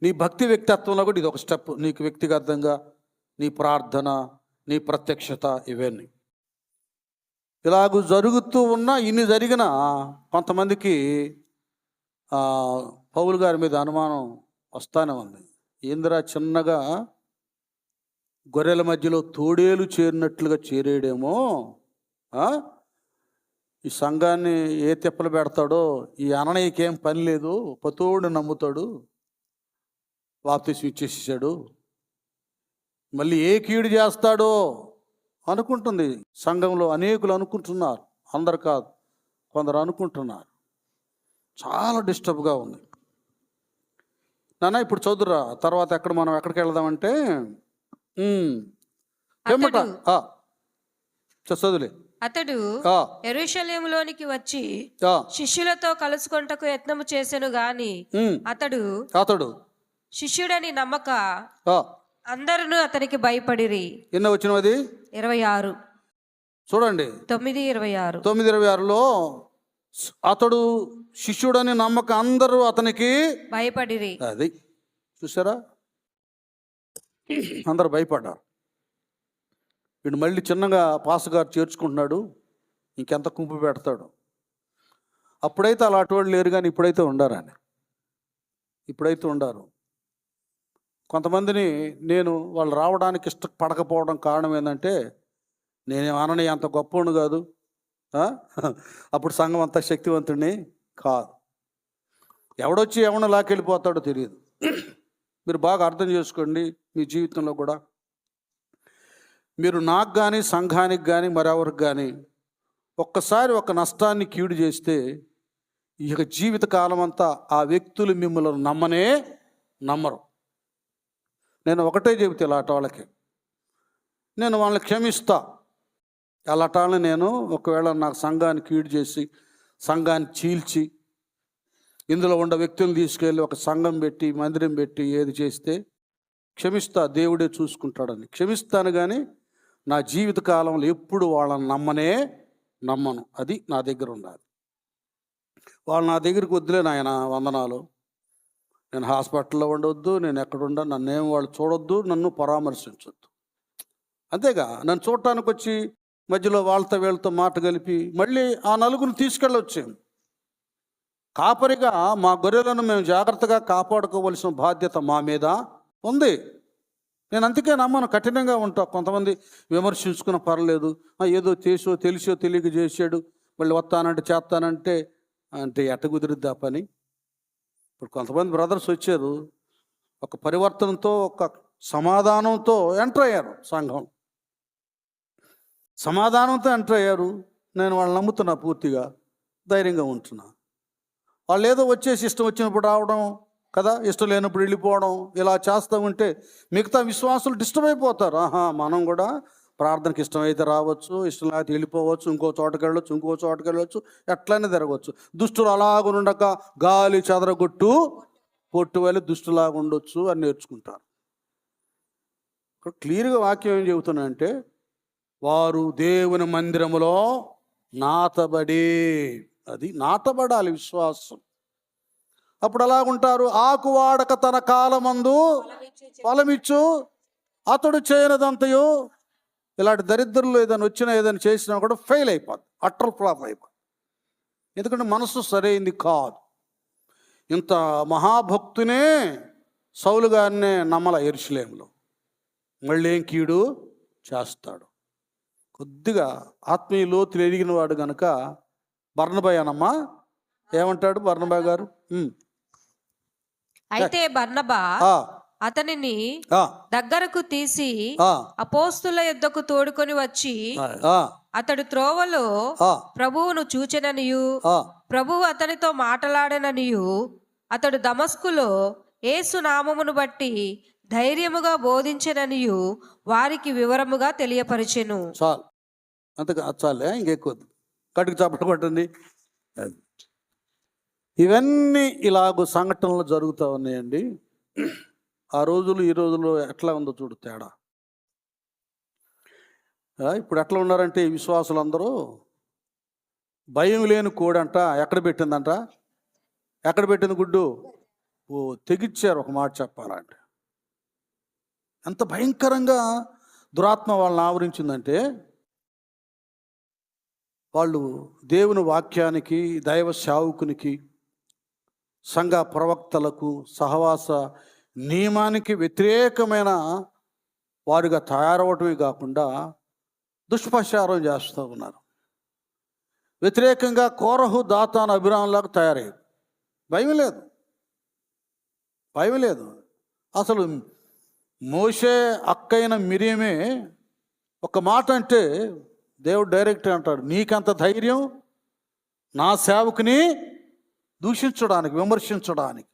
నీ భక్తి వ్యక్తిత్వంలో కూడా ఇది ఒక స్టెప్. నీకు వ్యక్తిగతంగా నీ ప్రార్థన, నీ ప్రత్యక్షత, ఇవన్నీ ఇలాగూ జరుగుతూ ఉన్నా, ఇన్ని జరిగినా కొంతమందికి పౌలు గారి మీద అనుమానం వస్తానే ఉంది. ఏందిరా చిన్నగా గొర్రెల మధ్యలో తోడేలు చేరినట్లుగా చేరేడేమో, ఈ సంఘాన్ని ఏ తిప్పలు పెడతాడో, ఈ అననీయకేం పని లేదు, పతోడు నమ్ముతాడు, బాప్తిసం ఇచ్చేసాడు, మళ్ళీ ఏ కీడు చేస్తాడో అనుకుంటుంది సంఘంలో. అనేకులు అనుకుంటున్నారు, అందరు కాదు, కొందరు అనుకుంటున్నారు. చాలా డిస్టర్బ్గా ఉంది. నాన్న ఇప్పుడు చదువురా, తర్వాత మనం ఎక్కడికి వెళ్దామంటే చదువులే. అతడు యెరూషలేములోనికి వచ్చి శిష్యులతో కలుసుకొనుటకు యత్నము చేసెను గాని అతడు శిష్యుడని నమ్మక అందరూ అతనికి భయపడిరి. ఎన్నో వచ్చినది? 26 చూడండి. 9:26లో అతడు శిష్యుడని నమ్మక అందరూ అతనికి భయపడిరి. అది చూసారా, అందరు భయపడ్డారు. వీడు మళ్ళీ చిన్నగా పాసగారు చేర్చుకుంటున్నాడు, ఇంకెంత కుంపు పెడతాడు. అప్పుడైతే అలాంటి వాళ్ళు లేరు, కానీ ఇప్పుడైతే ఉండారు. కొంతమందిని నేను వాళ్ళు రావడానికి ఇష్టపడకపోవడం కారణం ఏంటంటే, నేనేం అనని అంత గొప్పవాడు కాదు, అప్పుడు సంఘం అంత శక్తివంతుడిని కాదు. ఎవడొచ్చి ఎవరిని లాకెళ్ళిపోతాడో తెలియదు. మీరు బాగా అర్థం చేసుకోండి. మీ జీవితంలో కూడా మీరు నాకు కానీ, సంఘానికి కానీ, మరెవరికి కానీ ఒక్కసారి ఒక నష్టాన్ని కీడు చేస్తే, ఇక జీవితకాలం అంతా ఆ వ్యక్తులు మిమ్మల్ని నమ్మరు. నేను ఒకటే చెబితే ఇలాంటి వాళ్ళకి నేను వాళ్ళని క్షమిస్తా. అలాంటి వాళ్ళని నేను ఒకవేళ నాకు సంఘాన్ని కీడు చేసి, సంఘాన్ని చీల్చి, ఇందులో ఉన్న వ్యక్తులను తీసుకెళ్ళి ఒక సంఘం పెట్టి, మందిరం పెట్టి ఏది చేస్తే క్షమిస్తా, దేవుడే చూసుకుంటాడని క్షమిస్తాను. కానీ నా జీవితకాలంలో ఎప్పుడు వాళ్ళని నమ్మను. అది నా దగ్గర ఉండాలి. వాళ్ళు నా దగ్గరికి వద్దులే నాయన, వందనాలు, నేను హాస్పిటల్లో ఉండవద్దు, నేను ఎక్కడుండా, నన్నేం వాళ్ళు చూడొద్దు, నన్ను పరామర్శించొద్దు. అంతేగా, నన్ను చూడటానికి వచ్చి మధ్యలో వాళ్ళతో వీళ్ళతో మాట కలిపి మళ్ళీ ఆ నలుగురిని తీసుకెళ్ళొచ్చాము. కాపరిగా మా గొర్రెలను మేము జాగ్రత్తగా కాపాడుకోవలసిన బాధ్యత మా మీద ఉంది. నేను అందుకే నమ్మను, కఠినంగా ఉంటా. కొంతమంది విమర్శించుకున్న పర్లేదు, ఏదో తెలిసో తెలియక చేశాడు, మళ్ళీ వస్తానంటే చేస్తానంటే అంటే ఎట్ట కుదిరిద్ది ఆ పని? ఇప్పుడు కొంతమంది బ్రదర్స్ వచ్చారు, ఒక పరివర్తనతో, ఒక సమాధానంతో ఎంటర్ అయ్యారు సంఘం. సమాధానంతో ఎంటర్ అయ్యారు. నేను వాళ్ళని నమ్ముతున్నా, పూర్తిగా ధైర్యంగా ఉంటున్నా. వాళ్ళు ఏదో వచ్చేసి ఇష్టం వచ్చినప్పుడు రావడం కదా, ఇష్టం లేనప్పుడు వెళ్ళిపోవడం, ఇలా చేస్తూ ఉంటే మిగతా విశ్వాసులు డిస్టర్బ్ అయిపోతారు. మనం కూడా ప్రార్థనకి ఇష్టమైతే రావచ్చు, ఇష్టం లేకపోతే వెళ్ళిపోవచ్చు, ఇంకో చోటకి వెళ్ళొచ్చు, ఎట్లనే తిరగవచ్చు. దుష్టులు అలాగుండక గాలి చెదరగొట్టు పొట్టు వెళ్ళి దుష్టులాగా ఉండొచ్చు అని నేర్చుకుంటారు. ఇక్కడ క్లియర్గా వాక్యం ఏం చెబుతున్నాయంటే, వారు దేవుని మందిరములో నాటబడి, అది నాటబడాలి విశ్వాసం. అప్పుడు అలాగుంటారు. ఆకు వాడక తన కాలమందు ఫలమిచ్చు అతడు చేయనదంతయు. ఇలాంటి దరిద్రులు ఏదైనా చేసినా కూడా ఫెయిల్ అయిపోద్ది, అట్టర్ ఫ్లాప్ అయిపోద్ది. ఎందుకంటే మనసు సరైంది కాదు. ఇంత మహాభక్తునే సౌలు గారినే నమ్మల యెరూషలేములో, మళ్ళీ ఏం కీడు చేస్తాడు. కొద్దిగా ఆత్మీయ లోతులు ఎరిగిన వాడు గనక బర్నబా అనమ్మా ఏమంటాడు బర్నబా గారు? అయితే బర్నబా అతనిని దగ్గరకు తీసి అపోస్తుల యొద్దకు తోడుకొని వచ్చి, అతడు త్రోవలో ప్రభువును చూచెననియు ప్రభువు అతనితో మాట్లాడననియు అతడు దమస్కులో యేసు నామమును బట్టి ధైర్యముగా బోధించెననియు వారికి వివరముగా తెలియపరిచెను. చాలు, అంతగా చాలే, ఇంకెక్కువ కటికి చప్పట్లు కొట్టండి. ఇవన్నీ ఇలాగ సంఘటనలు జరుగుతూ ఉన్నాయండి. ఆ రోజులు ఈ రోజులు ఎట్లా ఉందో చూడు తేడా. ఇప్పుడు ఎట్లా ఉన్నారంటే ఈ విశ్వాసులందరూ భయం లేని కోడంట ఎక్కడ పెట్టింది గుడ్డు? తెగిచ్చారు. ఒక మాట చెప్పాలంటే ఎంత భయంకరంగా దురాత్మ వాళ్ళని ఆవరించిందంటే, వాళ్ళు దేవుని వాక్యానికి, దైవ సేవకునికి, సంఘ ప్రవక్తలకు, సహవాస నియమానికి వ్యతిరేకమైన వారుగా తయారవటమే కాకుండా దుష్ప్రచారం చేస్తూ ఉన్నారు. వ్యతిరేకంగా కోరహు, దాతాను, అభిరాములాగా తయారయ్యారు. భయం లేదు. అసలు మోషే అక్కైన మిరియమే ఒక మాట అంటే దేవుడు డైరెక్ట్ అంటాడు, నీకంత ధైర్యం నా సేవకుని దూషించడానికి, విమర్శించడానికి?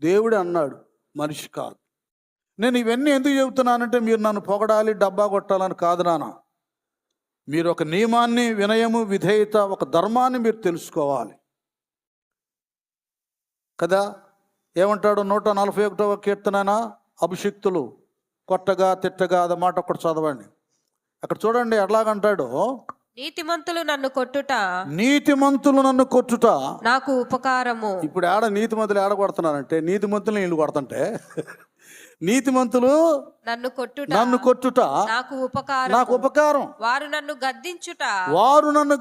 దేవుడే అన్నాడు, మనిషి కాదు. నేను ఇవన్నీ ఎందుకు చెబుతున్నానంటే, మీరు నన్ను పొగడాలి, డబ్బా కొట్టాలని కాదు నాన్న. మీరు ఒక నియమాన్ని, వినయము, విధేయత, ఒక ధర్మాన్ని మీరు తెలుసుకోవాలి కదా. ఏమంటాడు 141వ కీర్తన, అభిషిక్తులు కొట్టగా తిట్టగా, అది మాట ఒకటి చదవండి. అక్కడ చూడండి ఎట్లాగంటాడు, నీతిమంతులు నన్ను కొట్టుట నాకు ఉపకారము. ఇప్పుడు నీతిమంతులు కొడుతున్నారంటే, నీతిమంతులు వీళ్ళు కొడుతుంటే, నీతిమంతులు నన్ను కొట్టుట నాకు ఉపకారం. వారు నన్ను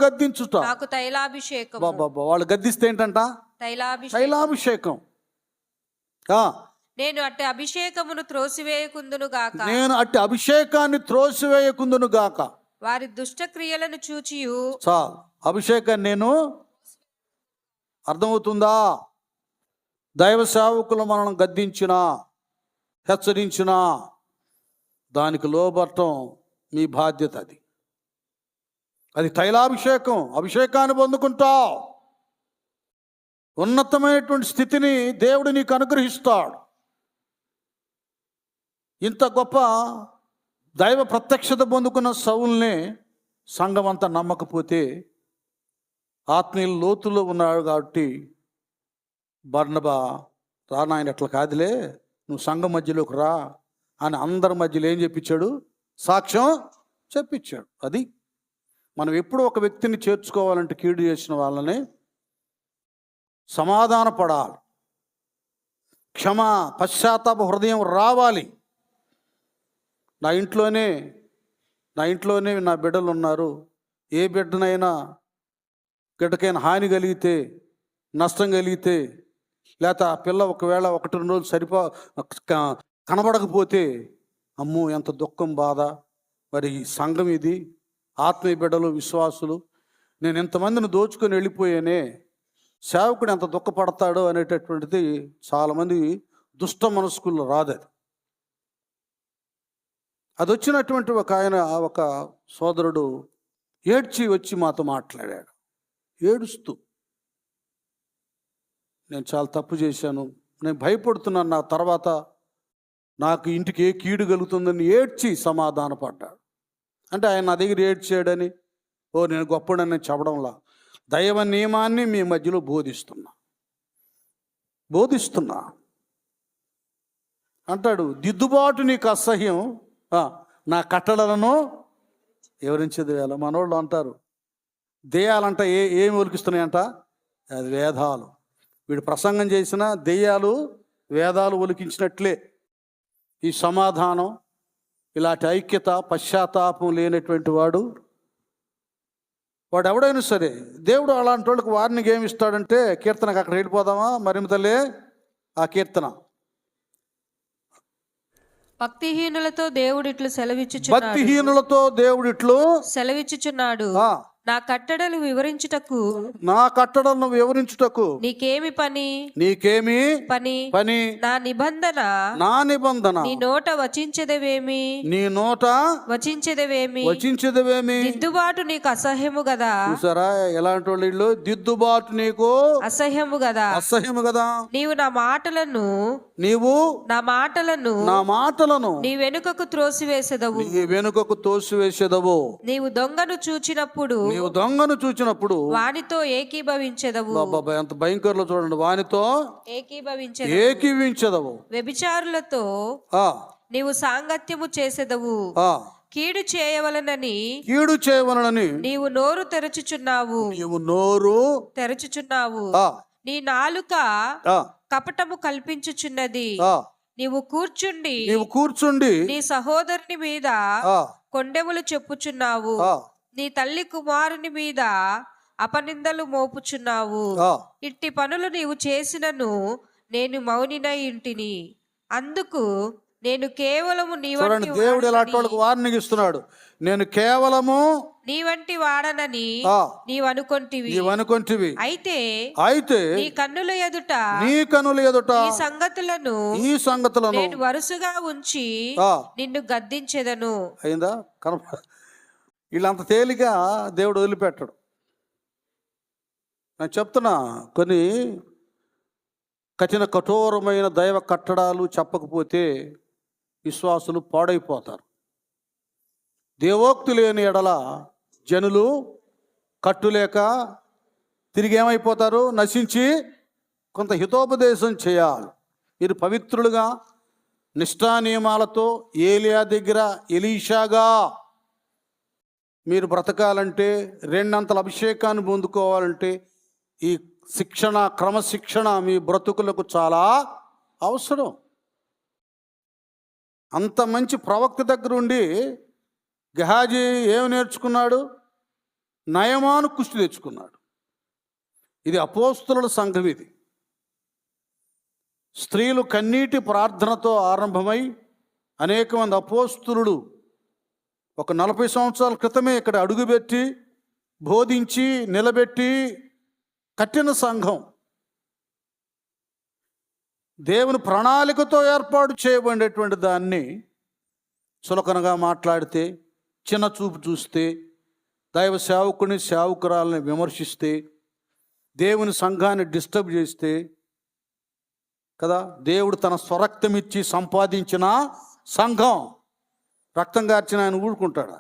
గద్దించుట నాకు తైలాభిషేకం. వాళ్ళు గద్దిస్తే ఏంటంట? తైలాభిషేకం. నేను అట్టి అభిషేకమును త్రోసివేయకుందును గాక. వారి దుష్ట క్రియలను చూచియు. అభిషేకాన్ని నేను, అర్థమవుతుందా? దైవ సేవకులు మనం గద్దించినా, హెచ్చరించినా దానికి లోబడటం మీ బాధ్యత. అది తైలాభిషేకం. అభిషేకాన్ని పొందుకుంటావు, ఉన్నతమైనటువంటి స్థితిని దేవుడు నీకు అనుగ్రహిస్తాడు. ఇంత గొప్ప దైవ ప్రత్యక్షత పొందుకున్న సౌలునే సంఘం అంతా నమ్మకపోతే, ఆత్మీయ లోతులో ఉన్నాడు కాబట్టి బర్నబా, నాయన ఎట్లా కాదులే, నువ్వు సంఘం మధ్యలోకి రా అని అందరి మధ్యలో ఏం చెప్పించాడు? సాక్ష్యం చెప్పించాడు. అది మనం ఎప్పుడు ఒక వ్యక్తిని చేర్చుకోవాలంటే, కీడు చేసిన వాళ్ళని సమాధాన పడాలి, పశ్చాత్తాప హృదయం రావాలి. నా ఇంట్లోనే నా బిడ్డలు ఉన్నారు. ఏ బిడ్డకైనా హాని కలిగితే, నష్టం కలిగితే, లేకపోతే ఆ పిల్ల ఒకవేళ 1-2 రోజులు కనబడకపోతే, అమ్మో ఎంత దుఃఖం, బాధ. మరి ఈ సంఘం ఇది, ఆత్మీయ బిడ్డలు, విశ్వాసులు, నేను ఇంతమందిని దోచుకొని వెళ్ళిపోయానే, సేవకుడు ఎంత దుఃఖపడతాడో అనేటటువంటిది చాలామంది దుష్ట మనస్కుల్లో రాదది. అది వచ్చినటువంటి ఒక సోదరుడు ఏడ్చి వచ్చి మాతో మాట్లాడాడు, ఏడుస్తూ, నేను చాలా తప్పు చేశాను, నేను భయపడుతున్నాను, నా తర్వాత నాకు ఇంటికి ఏ కీడు కలుగుతుందని ఏడ్చి సమాధానపడ్డాడు. అంటే ఆయన నా దగ్గర ఏడ్చాడని నేను గొప్పడని చెప్పడంలా, దైవ నియమాన్ని మీ మధ్యలో బోధిస్తున్నా అంటాడు. దిద్దుబాటు నీకు అసహ్యం, నా కట్టడలను వివరించేది వేళ. మనోళ్ళు అంటారు దెయ్యాలంట ఏమి ఒలికిస్తున్నాయంట, అది వేదాలు. వీడు ప్రసంగం చేసిన దెయ్యాలు వేదాలు ఒలికించినట్లే. ఈ సమాధానం, ఇలాంటి ఐక్యత, పశ్చాత్తాపం లేనటువంటి వాడు ఎవడైనా సరే, దేవుడు అలాంటి వాళ్ళకి వార్నింగ్ ఏమి ఇస్తాడంటే, కీర్తనకు అక్కడ వెళ్ళిపోదామా మరిమ తల్లే, ఆ కీర్తన. భక్తిహీనులతో దేవుడు ఇట్లు సెలవిచ్చుచున్నాడు, నా కట్టడలు వివరించుటకు నీకేమి పని నా నిబంధన నీ నోట వచించదవేమి దిద్దుబాటు నీకు అసహ్యము గదా. చూసారా ఎలాంటి వాళ్ళు, దిద్దుబాటు నీకు అసహ్యము గదా. నీవు నా మాటలను నీ వెనుకకు త్రోసివేసెదవు. నీవు దొంగను చూచినప్పుడు వానితో ఏకీభవించెదవు. ఎంత భయంకరలో చూడండి, వానితో ఏకీభవించెదవు. వ్యభిచారులతో నీవు సాంగత్యము చేసెదవు. కీడు చేయవలనని నీవు నోరు తెరచుచున్నావు. నీ నాలుక కపటము కల్పించుచున్నది. నీవు కూర్చుండి నీ సహోదరుని మీద కొండెములు చెప్పుచున్నావు. నీ తల్లి కుమారుని మీద అపనిందలు మోపుచున్నావు. ఇట్టి పనులు నీవు చేసినను నేను మౌనినై ఇంటిని. అందుకు నేను కేవలము దేవుడు ఇలాంటి వాళ్ళకి వార్నింగ్ ఇస్తున్నాడు. నేను కేవలము నీ వంటి వాడనని నీవనుకొంటివి. అయితే నీ కన్నుల ఎదుట ఈ సంగతులను నేను వరుసగా ఉంచి నిన్ను గద్దించెదను. అయిందా? వీళ్ళంత తేలిగా దేవుడు వదిలిపెట్టడు. నేను చెప్తున్నా, కొన్ని కఠోరమైన దైవ కట్టడాలు చెప్పకపోతే విశ్వాసులు పాడైపోతారు. దేవోక్తి లేని ఎడల జనులు కట్టులేక తిరిగి ఏమైపోతారు, నశించి. కొంత హితోపదేశం చేయాలి. మీరు పవిత్రులుగా నిష్ఠా నియమాలతో ఏలియా దగ్గర ఎలీషాగా మీరు బ్రతకాలంటే, రెండంతల అభిషేకాన్ని పొందుకోవాలంటే ఈ క్రమశిక్షణ మీ బ్రతుకులకు చాలా అవసరం. అంత మంచి ప్రవక్త దగ్గర ఉండి గెహాజీ ఏమి నేర్చుకున్నాడు? నయమాను కుష్టి తెచ్చుకున్నాడు. ఇది అపోస్తలుల సంఘం. ఇది స్త్రీలు కన్నీటి ప్రార్థనతో ఆరంభమై అనేక మంది అపోస్తలులు ఒక 40 సంవత్సరాల క్రితమే ఇక్కడ అడుగుపెట్టి బోధించి నిలబెట్టి కట్టిన సంఘం. దేవుని ప్రణాళికతో ఏర్పాటు చేయబడినటువంటి దాన్ని చులకనగా మాట్లాడితే, చిన్న చూపు చూస్తే, దైవ సేవకుని సేవకురాలని విమర్శిస్తే, దేవుని సంఘాన్ని డిస్టర్బ్ చేస్తే కదా, దేవుడు తన స్వరక్తం ఇచ్చి సంపాదించిన సంఘం. రక్తం కార్చిన ఆయన ఊరుకుంటాడా?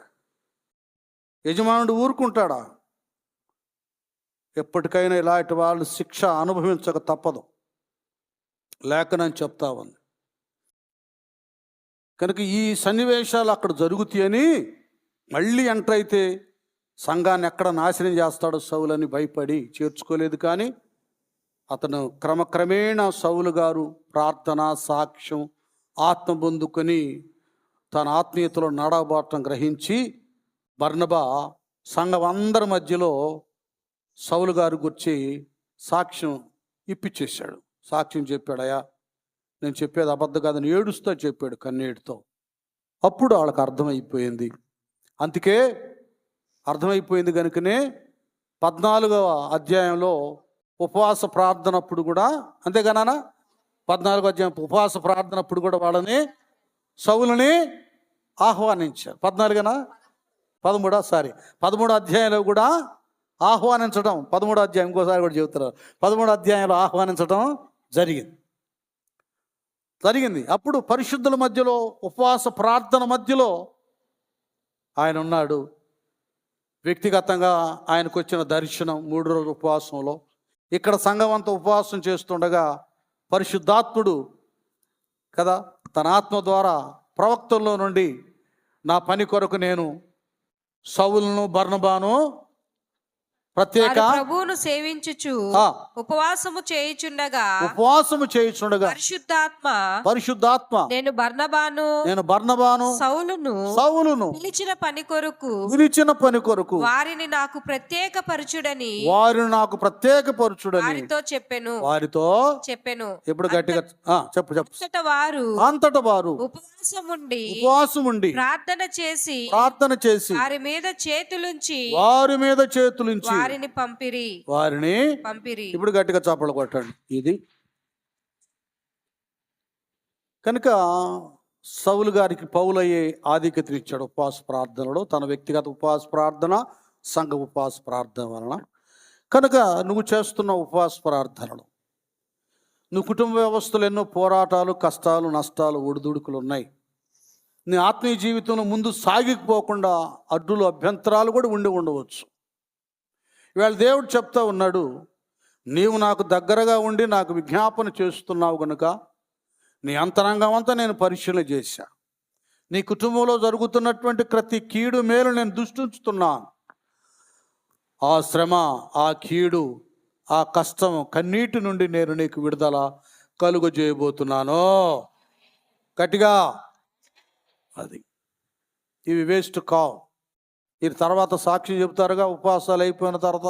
యజమానుడు ఊరుకుంటాడా? ఎప్పటికైనా ఇలాంటి వాళ్ళు శిక్ష అనుభవించక తప్పదు. లేఖనం చెప్తా ఉంది. కనుక ఈ సన్నివేశాలు అక్కడ జరుగుతాయని మళ్ళీ ఎంటర్ అయితే సంఘాన్ని ఎక్కడ నాశనం చేస్తాడో సౌలని భయపడి చేర్చుకోలేదు. కానీ అతను క్రమక్రమేణా సౌలు గారు ప్రార్థన, సాక్ష్యం, ఆత్మ పొందుకొని తన ఆత్మీయతలో నడవబాటం గ్రహించి బర్నబా సంఘం అందరి మధ్యలో సౌలు గారు గురించి సాక్ష్యం ఇప్పించేశాడు. సాక్ష్యం చెప్పాడు, అయ్యా నేను చెప్పేది అబద్ధం కాదని ఏడుస్తూ చెప్పాడు కన్నీటితో. అప్పుడు వాళ్ళకి అర్థమైపోయింది. అందుకే అర్థమైపోయింది కనుకనే 14వ అధ్యాయంలో ఉపవాస ప్రార్థనప్పుడు కూడా, అంతేగానా 14వ అధ్యాయం ఉపవాస ప్రార్థనప్పుడు కూడా వాళ్ళని సౌలుని ఆహ్వానించారు. 13వ అధ్యాయంలో కూడా ఆహ్వానించడం, 13వ అధ్యాయం ఇంకోసారి కూడా చెబుతున్నారు, 13వ అధ్యాయంలో ఆహ్వానించడం జరిగింది. అప్పుడు పరిశుద్ధుల మధ్యలో, ఉపవాస ప్రార్థన మధ్యలో ఆయన ఉన్నాడు. వ్యక్తిగతంగా ఆయనకు వచ్చిన దర్శనం 3 రోజుల ఉపవాసంలో, ఇక్కడ సంఘం అంతా ఉపవాసం చేస్తుండగా పరిశుద్ధాత్ముడు కదా తన ఆత్మ ద్వారా ప్రవక్తల్లో నుండి నా పని కొరకు నేను సౌలును బర్నబాను ప్రత్యేక వారు ప్రభువును సేవించుచు ఉపవాసము చేయుచుండగా పరిశుద్ధాత్మ నేను బర్నబాను సౌలును పిలిచిన పని కొరకు వారిని నాకు ప్రత్యేక పరచుడని వారితో చెప్పెను. ఎప్పుడు గట్టిగా చెప్పు. అంతట వారు ఉపవాసముండి ప్రార్థన చేసి వారి మీద చేతులుంచి వారిని పంపిరి. ఇప్పుడు గట్టిగా చప్పలు కొట్టండి. ఇది కనుక సౌలు గారికి పౌలయ్యే ఆధిక్యతను ఇచ్చాడు ఉపవాస ప్రార్థనలో, తన వ్యక్తిగత ఉపవాస ప్రార్థన, సంఘ ఉపవాస ప్రార్థన వలన. కనుక నువ్వు చేస్తున్న ఉపవాస ప్రార్థనలో నువ్వు కుటుంబ వ్యవస్థలో ఎన్నో పోరాటాలు, కష్టాలు, నష్టాలు, ఒడిదుడుకులు ఉన్నాయి. నీ ఆత్మీయ జీవితంలో ముందు సాగిపోకుండా అడ్డులు, అభ్యంతరాలు కూడా ఉండవచ్చు. ఇవాళ దేవుడు చెప్తా ఉన్నాడు, నీవు నాకు దగ్గరగా ఉండి నాకు విజ్ఞాపన చేస్తున్నావు కనుక నీ అంతరంగం అంతా నేను పరిశీలన చేశా. నీ కుటుంబంలో జరుగుతున్నటువంటి ప్రతి కీడు మేలు నేను దృష్టించుతున్నాను. ఆ శ్రమ, ఆ కీడు, ఆ కష్టం, కన్నీటి నుండి నేను నీకు విడుదల కలుగజేయబోతున్నాను. గట్టిగా అది ఇవి వేస్ట్ కావు. ఈ తర్వాత సాక్షి చెబుతారుగా, ఉపవాసాలు అయిపోయిన తర్వాత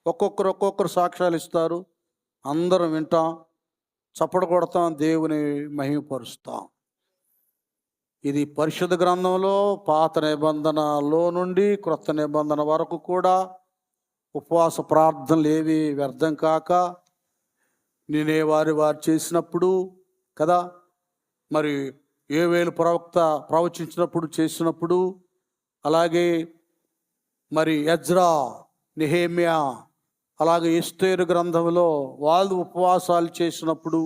ఒక్కొక్కరు సాక్ష్యాలు ఇస్తారు. అందరం వింటాం, చప్పట కొడతాం, దేవుని మహిమపరుస్తాం. ఇది పరిశుద్ధ గ్రంథంలో పాత నిబంధనలో నుండి క్రొత్త నిబంధన వరకు కూడా ఉపవాస ప్రార్థనలు ఏవి వ్యర్థం కాక నేనే వారు చేసినప్పుడు కదా, మరి యోవేలు ప్రవక్త ప్రవచించినప్పుడు చేసినప్పుడు, అలాగే మరి ఎజ్రా, నెహెమ్యా, అలాగే ఎస్తేరు గ్రంథంలో వాళ్ళు ఉపవాసాలు చేసినప్పుడు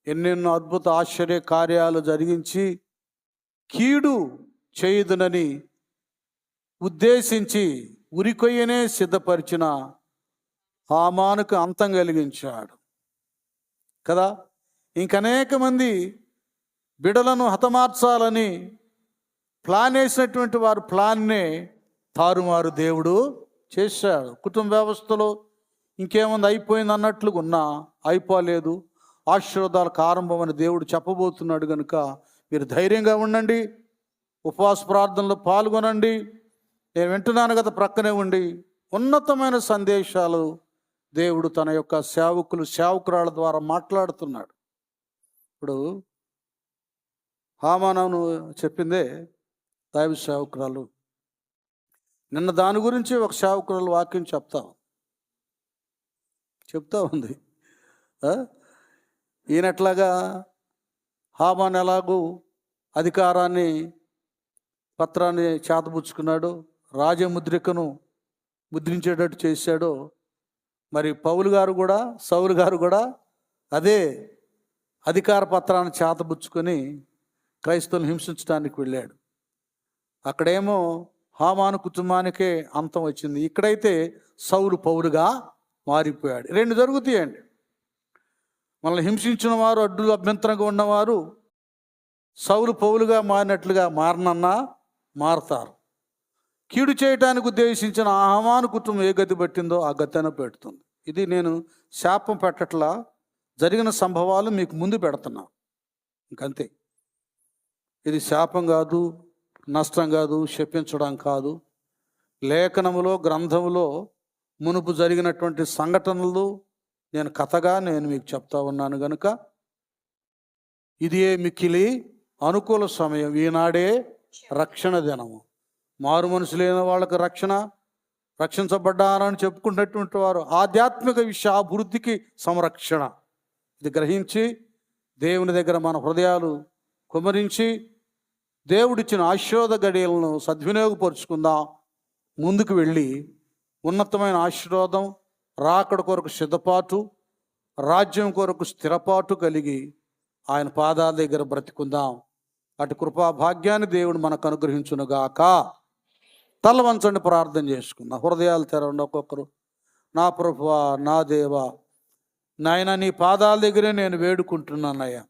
ఎన్నెన్నో అద్భుత ఆశ్చర్య కార్యాలు జరిగించి కీడు చేయదునని ఉద్దేశించి ఉరికొయ్యనే సిద్ధపరిచిన హామానుకు అంతం కలిగించాడు కదా. ఇంకనేక మంది బిడలను హతమార్చాలని ప్లాన్ వేసినటువంటి వారు ప్లాన్నే తారుమారు దేవుడు చేశాడు. కుటుంబ వ్యవస్థలో ఇంకేముంది, అయిపోయింది అన్నట్లుగా ఉన్నా అయిపోలేదు. ఆశీర్వాదాలకు ఆరంభం అని దేవుడు చెప్పబోతున్నాడు కనుక మీరు ధైర్యంగా ఉండండి, ఉపవాస ప్రార్థనలో పాల్గొనండి. నేను వింటున్నాను కదా, ప్రక్కనే ఉండి ఉన్నతమైన సందేశాలు దేవుడు తన యొక్క సేవకురాళ్ళ ద్వారా మాట్లాడుతున్నాడు. ఇప్పుడు హామాను చెప్పిందే దైవ సేవకురాలు. నిన్న దాని గురించి ఒక సేవకురాలు వాక్యం చెప్తా ఉంది. ఈయనట్లాగా హామాను ఎలాగూ అధికారాన్ని, పత్రాన్ని చేతపుచ్చుకున్నాడు, రాజముద్రికను ముద్రించేటట్టు చేశాడో, మరి సౌలు గారు కూడా అదే అధికార పత్రాన్ని చేతపుచ్చుకొని క్రైస్తవులను హింసించడానికి వెళ్ళాడు. అక్కడేమో హామాను కుటుంబానికే అంతం వచ్చింది. ఇక్కడైతే సౌలు పౌలుగా మారిపోయాడు. 2 జరుగుతాయండి. మనల్ని హింసించిన వారు, అడ్డులు అభ్యంతరంగా ఉన్నవారు సౌలు పౌలుగా మారినట్లుగా మారతారు. కీడు చేయటానికి ఉద్దేశించిన హామాను కుటుంబం ఏ గతి పట్టిందో ఆ గతిన పెడుతుంది. ఇది నేను శాపం పెట్టట్లా, జరిగిన సంభవాలు మీకు ముందు పెడుతున్నా, ఇంకంతే. ఇది శాపం కాదు, నష్టం కాదు, శపించడం కాదు. లేఖనములో, గ్రంథములో మునుపు జరిగినటువంటి సంఘటనలు నేను కథగా మీకు చెప్తా ఉన్నాను కనుక ఇదే మిక్కిలి అనుకూల సమయం. ఈనాడే రక్షణ దినము. మారు మనసు లేని వాళ్ళకి రక్షణ, రక్షించబడ్డారని చెప్పుకున్నటువంటి వారు ఆధ్యాత్మిక విషయ అభివృద్ధికి సంరక్షణ. ఇది గ్రహించి దేవుని దగ్గర మన హృదయాలు కుమరించి దేవుడిచ్చిన ఆశీర్వాద గడియలను సద్వినియోగపరుచుకుందాం. ముందుకు వెళ్ళి ఉన్నతమైన ఆశీర్వాదం, రాకడ కొరకు సిద్ధపాటు, రాజ్యం కొరకు స్థిరపాటు కలిగి ఆయన పాదాల దగ్గర బ్రతికుందాం. అటు కృపా భాగ్యాన్ని దేవుడు మనకు అనుగ్రహించునుగాక. తల వంచండి, ప్రార్థన చేసుకుందాం. హృదయాలు తెరవండి ఒక్కొక్కరు. నా ప్రభువా, నా దేవా, నాయన నీ పాదాల దగ్గరే నేను వేడుకుంటున్నానయ్యా.